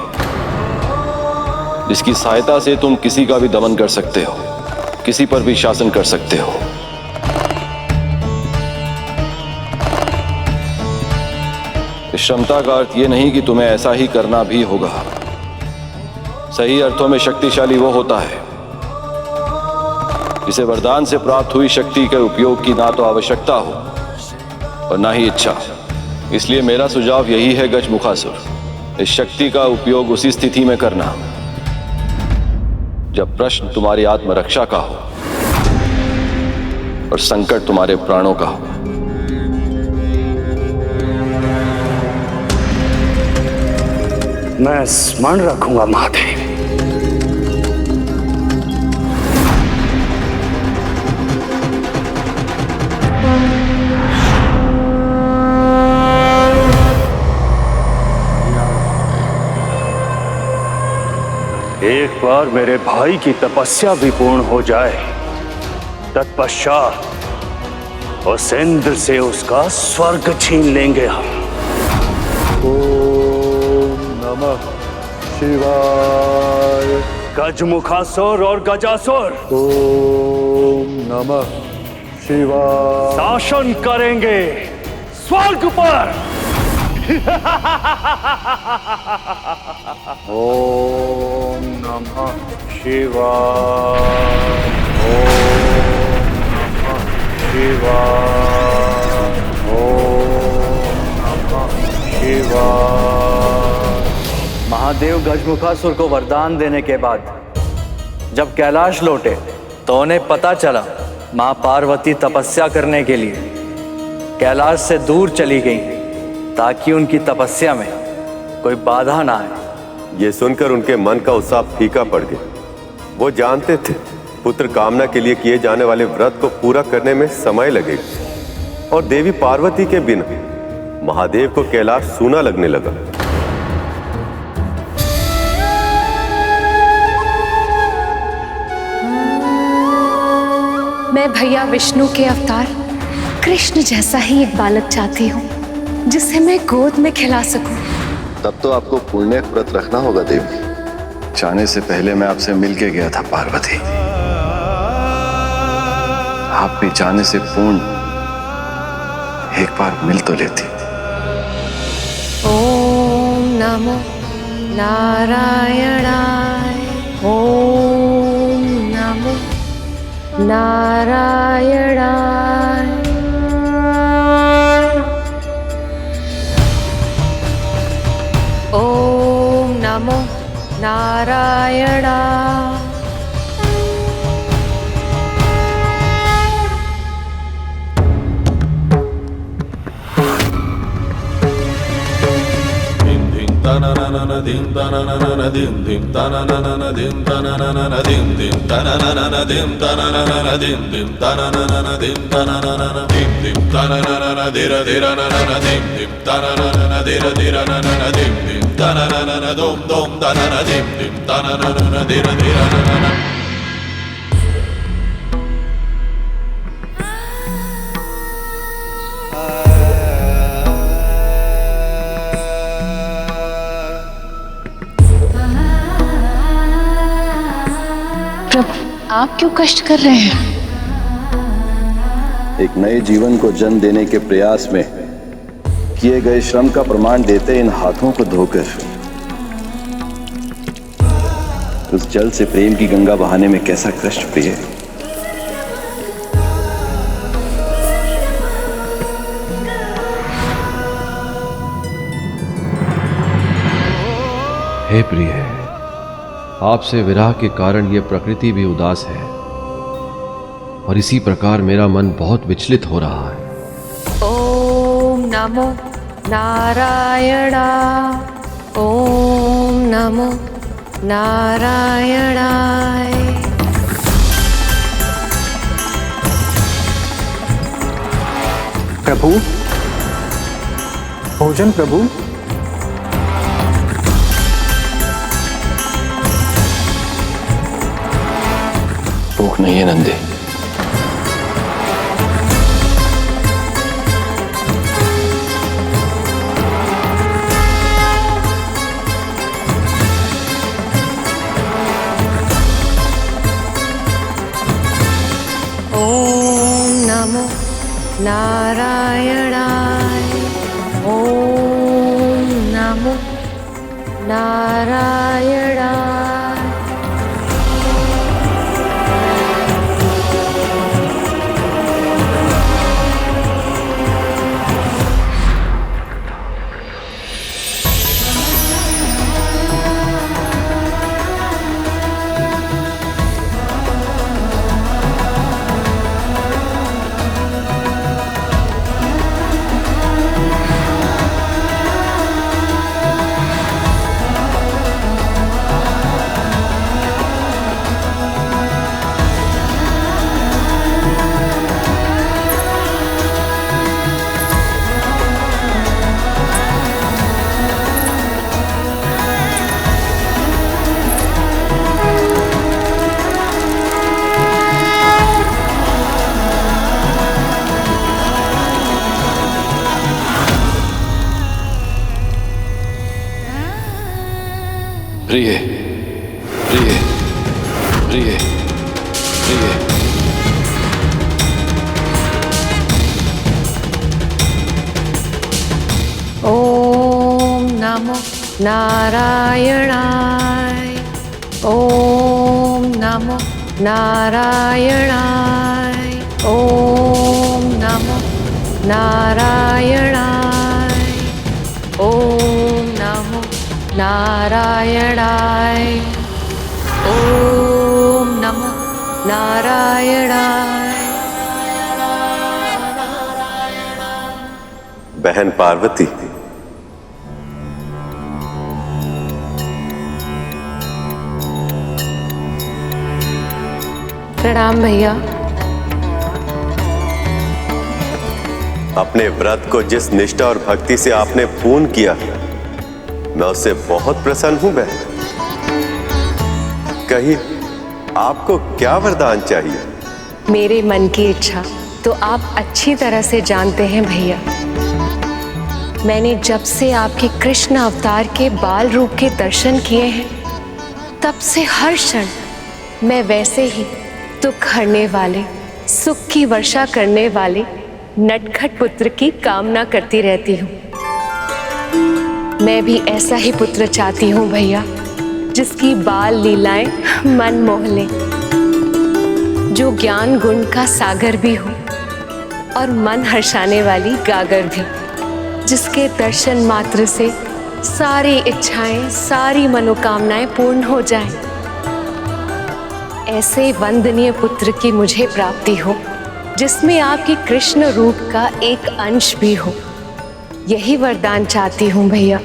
जिसकी सहायता से तुम किसी का भी दमन कर सकते हो, किसी पर भी शासन कर सकते हो। इस क्षमता का अर्थ यह नहीं कि तुम्हें ऐसा ही करना भी होगा। सही अर्थों में शक्तिशाली वो होता है जिसे वरदान से प्राप्त हुई शक्ति के उपयोग की ना तो आवश्यकता हो और ना ही इच्छा। इसलिए मेरा सुझाव यही है गजमुखासुर, इस शक्ति का उपयोग उसी स्थिति में करना जब प्रश्न तुम्हारी आत्मरक्षा का हो और संकट तुम्हारे प्राणों का हो। मैं स्मरण रखूंगा महादेव। एक बार मेरे भाई की तपस्या भी पूर्ण हो जाए, तत्पश्चात उस इंद्र से उसका स्वर्ग छीन लेंगे हम। ओम नमः शिवाय। गजमुखासुर और गजासुर ओम नमः शिवाय। शासन करेंगे स्वर्ग पर। ओम नमः शिवाय। ओम नमः शिवाय। ओम नमः शिवाय। महादेव गजमुखासुर को वरदान देने के बाद जब कैलाश लौटे तो उन्हें पता चला मां पार्वती तपस्या करने के लिए कैलाश से दूर चली गई ताकि उनकी तपस्या में कोई बाधा ना आए। ये सुनकर उनके मन का उत्साह फीका पड़ गया। वो जानते थे पुत्र कामना के लिए किए जाने वाले व्रत को पूरा करने में समय लगेगा और देवी पार्वती के बिना महादेव को कैलाश सूना लगने लगा। मैं भैया विष्णु के अवतार कृष्ण जैसा ही एक बालक चाहती हूँ जिसे मैं गोद में खिला सकूं। तब तो आपको पुण्य व्रत रखना होगा देवी। जाने से पहले मैं आपसे मिल के गया था पार्वती। आप भी जाने से पूर्ण एक बार मिल तो लेती। ओम नमो नारायणाय। ओम नमो नारायणाय। ओम नमो नारायणाय। आप क्यों कष्ट कर रहे हैं? एक नए जीवन को जन्म देने के प्रयास में किए गए श्रम का प्रमाण देते इन हाथों को धोकर उस जल से प्रेम की गंगा बहाने में कैसा कष्ट प्रिय। हे प्रिय, आपसे विरह के कारण यह प्रकृति भी उदास है और इसी प्रकार मेरा मन बहुत विचलित हो रहा है। ओम नमो नारायणाय। ओम नमो नारायणाय। प्रभु, भोजन प्रभु। भूख नहीं है नंदी। ओम नमो नारायणाय। ओम नमो नारायणाय। प्रिय प्रिय प्रिय प्रिय। ओम नमो नारायणाय। ओम नमो नारायणाय। ओम नमो नारायणाय। ओम नमो नारायणाय। ओम नमो नारायणाय। बहन पार्वती, प्रणाम भैया। अपने व्रत को जिस निष्ठा और भक्ति से आपने पूर्ण किया, मैं उससे बहुत प्रसन्न हूं बहन। कहिए, आपको क्या वरदान चाहिए? मेरे मन की इच्छा तो आप अच्छी तरह से जानते हैं भैया। मैंने जब से आपके कृष्ण अवतार के बाल रूप के दर्शन किए हैं, तब से हर क्षण मैं वैसे ही दुख हरने वाले, सुख की वर्षा करने वाले नटखट पुत्र की कामना करती रहती हूँ। मैं भी ऐसा ही पुत्र चाहती हूँ भैया, जिसकी बाल लीलाएं मन मोह ले, जो ज्ञान गुण का सागर भी हो और मन हर्षाने वाली गागर भी, जिसके दर्शन मात्र से सारी इच्छाएं, सारी मनोकामनाएं पूर्ण हो जाएं। ऐसे वंदनीय पुत्र की मुझे प्राप्ति हो, जिसमें आपके कृष्ण रूप का एक अंश भी हो। यही वरदान चाहती हूँ भैया।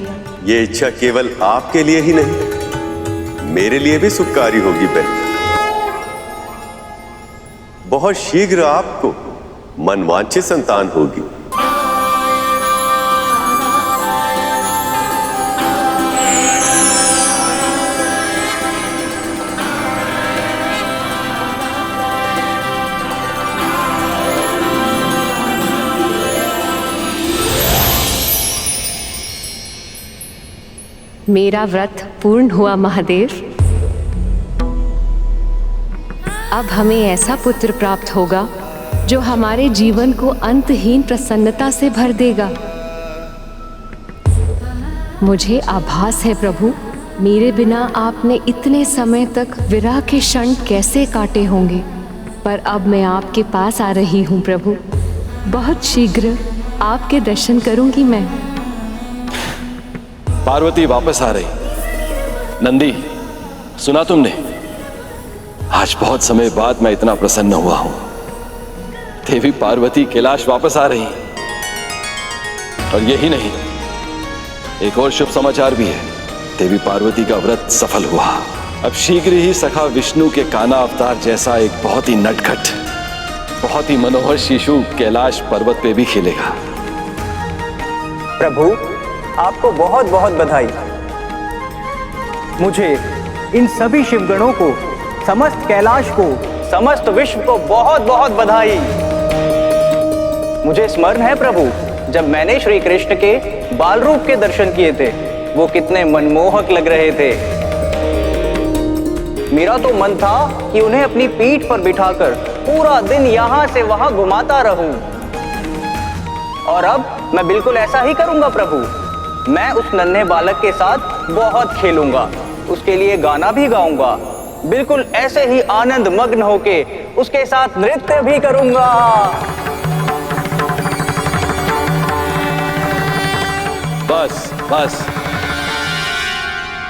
ये इच्छा केवल आपके लिए ही नहीं, मेरे लिए भी सुखकारी होगी बहन। बहुत शीघ्र आपको मनवांछित संतान होगी। मेरा व्रत पूर्ण हुआ महादेव। अब हमें ऐसा पुत्र प्राप्त होगा जो हमारे जीवन को अंतहीन प्रसन्नता से भर देगा। मुझे आभास है प्रभु, मेरे बिना आपने इतने समय तक विरह के क्षण कैसे काटे होंगे, पर अब मैं आपके पास आ रही हूँ प्रभु। बहुत शीघ्र आपके दर्शन करूंगी मैं। पार्वती वापस आ रही। नंदी, सुना तुमने? आज बहुत समय बाद मैं इतना प्रसन्न हुआ हूं। देवी पार्वती कैलाश वापस आ रही। और यही नहीं, एक और शुभ समाचार भी है। देवी पार्वती का व्रत सफल हुआ। अब शीघ्र ही सखा विष्णु के काना अवतार जैसा एक बहुत ही नटखट, बहुत ही मनोहर शिशु कैलाश पर्वत पे भी खेलेगा। प्रभु, आपको बहुत बहुत बधाई। मुझे इन सभी शिवगणों को, समस्त कैलाश को, समस्त विश्व को बहुत बहुत बधाई। मुझे स्मरण है प्रभु, जब मैंने श्री कृष्ण के बाल रूप के दर्शन किए थे, वो कितने मनमोहक लग रहे थे। मेरा तो मन था कि उन्हें अपनी पीठ पर बिठाकर पूरा दिन यहाँ से वहां घुमाता रहूं। और अब मैं बिल्कुल ऐसा ही करूंगा प्रभु। मैं उस नन्हे बालक के साथ बहुत खेलूंगा, उसके लिए गाना भी गाऊंगा, बिल्कुल ऐसे ही आनंद मग्न होके उसके साथ नृत्य भी करूंगा। बस बस,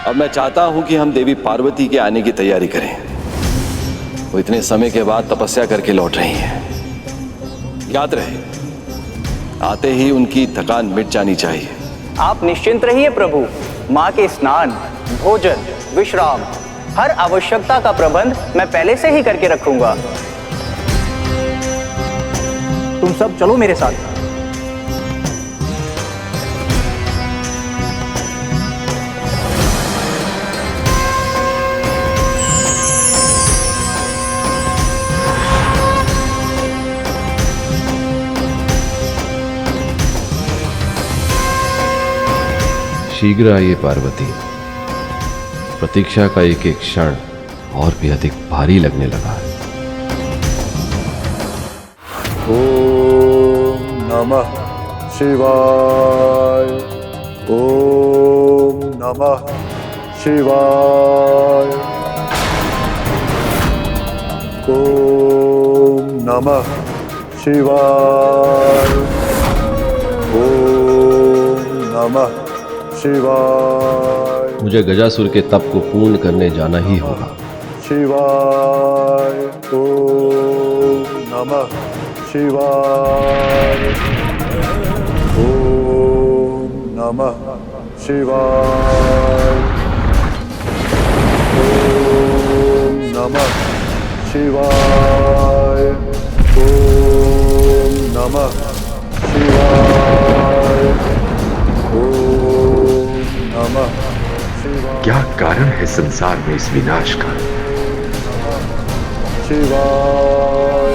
अब मैं चाहता हूं कि हम देवी पार्वती के आने की तैयारी करें। वो इतने समय के बाद तपस्या करके लौट रही हैं। याद रहे, आते ही उनकी थकान मिट जानी चाहिए। आप निश्चिंत रहिए प्रभु, माँ के स्नान, भोजन, विश्राम, हर आवश्यकता का प्रबंध मैं पहले से ही करके रखूंगा। तुम सब चलो मेरे साथ। शीघ्र आइए पार्वती, प्रतीक्षा का एक एक क्षण और भी अधिक भारी लगने लगा। ओम नमः शिवाय। ओम नमः शिवाय। ओम नमः शिवाय। ओम नमः शिवाय। मुझे गजासुर के तप को पूर्ण करने जाना ही होगा। शिवाय। ओम नमः शिवाय। ओम नमः शिवाय। ओम नमः शिवाय। ओम नमः शिवाय। ओम नमः शिवाय। क्या कारण है संसार में इस विनाश का? शिवाय।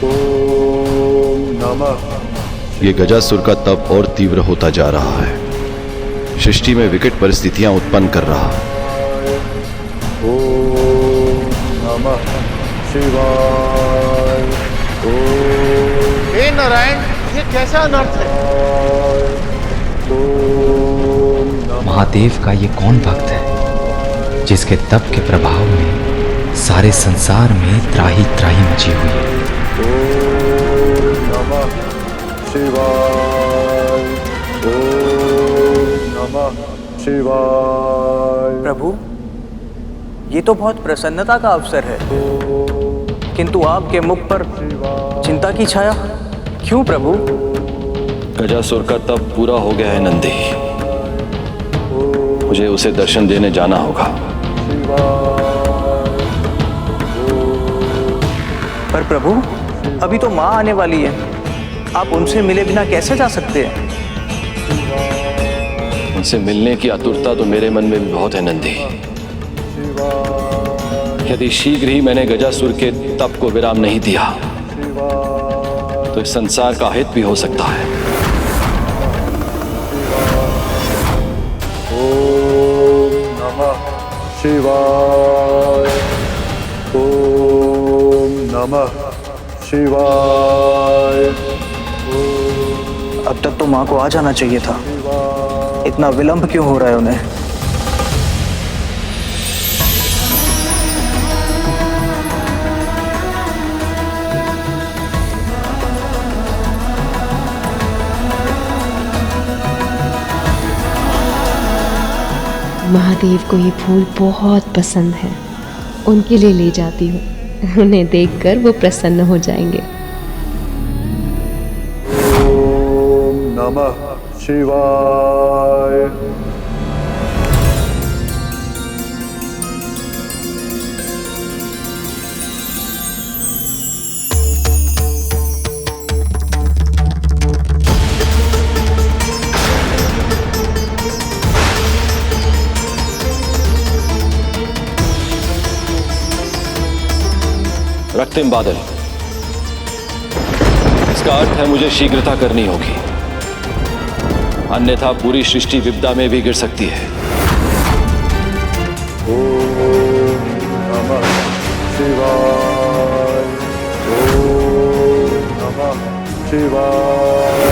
ओम नमः। ये गजासुर का तप और तीव्र होता जा रहा है, सृष्टि में विकट परिस्थितियां उत्पन्न कर रहा। ओम नमः शिवाय। हे नारायण, ये कैसा अनर्थ है? महादेव का ये कौन भक्त है जिसके तप के प्रभाव में सारे संसार में त्राही त्राही मची हुई है? ओम नमः शिवाय। ओम नमः शिवाय। प्रभु, ये तो बहुत प्रसन्नता का अवसर है, किंतु आपके मुख पर चिंता की छाया क्यों प्रभु? गजासुर का तप पूरा हो गया है नंदी, मुझे उसे दर्शन देने जाना होगा। पर प्रभु, अभी तो माँ आने वाली है, आप उनसे मिले बिना कैसे जा सकते हैं? उनसे मिलने की आतुरता तो मेरे मन में भी बहुत है नंदी। यदि शीघ्र ही मैंने गजासुर के तप को विराम नहीं दिया तो इस संसार का हित भी हो सकता है। ओम नमः शिवाय। ओम नमः शिवाय। अब तक तो माँ को आ जाना चाहिए था, इतना विलंब क्यों हो रहा है उन्हें? महादेव को ये फूल बहुत पसंद है, उनके लिए ले जाती हूँ। उन्हें देखकर वो प्रसन्न हो जाएंगे। ओम नमः शिवाय। रक्तिम बादल, इसका अर्थ है मुझे शीघ्रता करनी होगी, अन्यथा पूरी सृष्टि विपदा में भी गिर सकती है। ओम नमः शिवाय। ओम नमः शिवाय।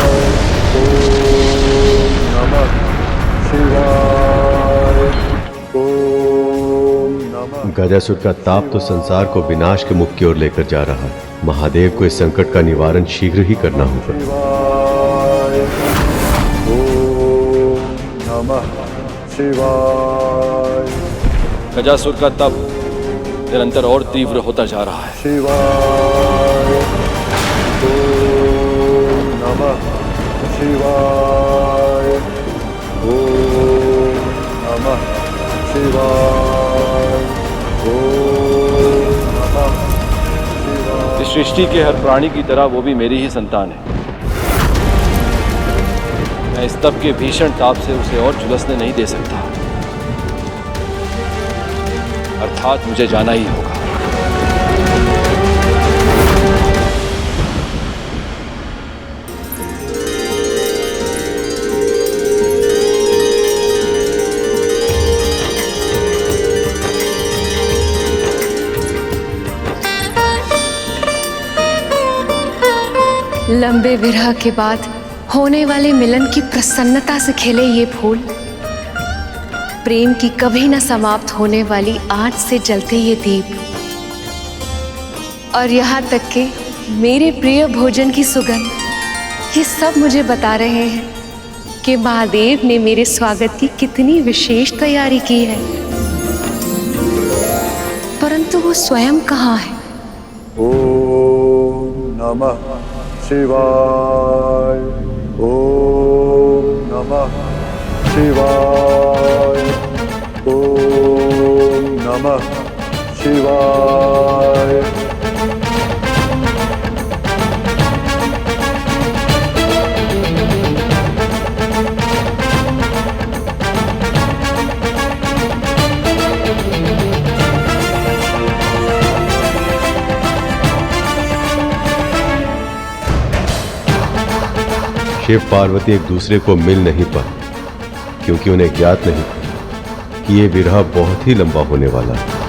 ओम नमः शिवाय। ओम नमः। गजासुर का ताप तो संसार को विनाश के मुख की ओर लेकर जा रहा है। महादेव को इस संकट का निवारण शीघ्र ही करना होगा। ओम नमः शिवाय। गजासुर का तप निरंतर और तीव्र होता जा रहा है। शिवाय। ओम नमः शिवाय। ओम नमः शिवाय। ओम नमः शिवाय। इस सृष्टि के हर प्राणी की तरह वो भी मेरी ही संतान है। मैं इस तप के भीषण ताप से उसे और झुलसने नहीं दे सकता, अर्थात मुझे जाना ही होगा। लंबे विरह के बाद होने वाले मिलन की प्रसन्नता से खिले ये फूल, प्रेम की कभी न समाप्त होने वाली आँच से जलते ये दीप, और यहाँ तक कि मेरे प्रिय भोजन की सुगंध, ये सब मुझे बता रहे हैं कि महादेव ने मेरे स्वागत की कितनी विशेष तैयारी की है। परंतु वो स्वयं कहाँ है? ओम नमः शिवाय। ओम नमः शिवाय। ओम नमः शिवाय। शिव पार्वती एक दूसरे को मिल नहीं पाए क्योंकि उन्हें ज्ञात नहीं कि ये विरह बहुत ही लंबा होने वाला है।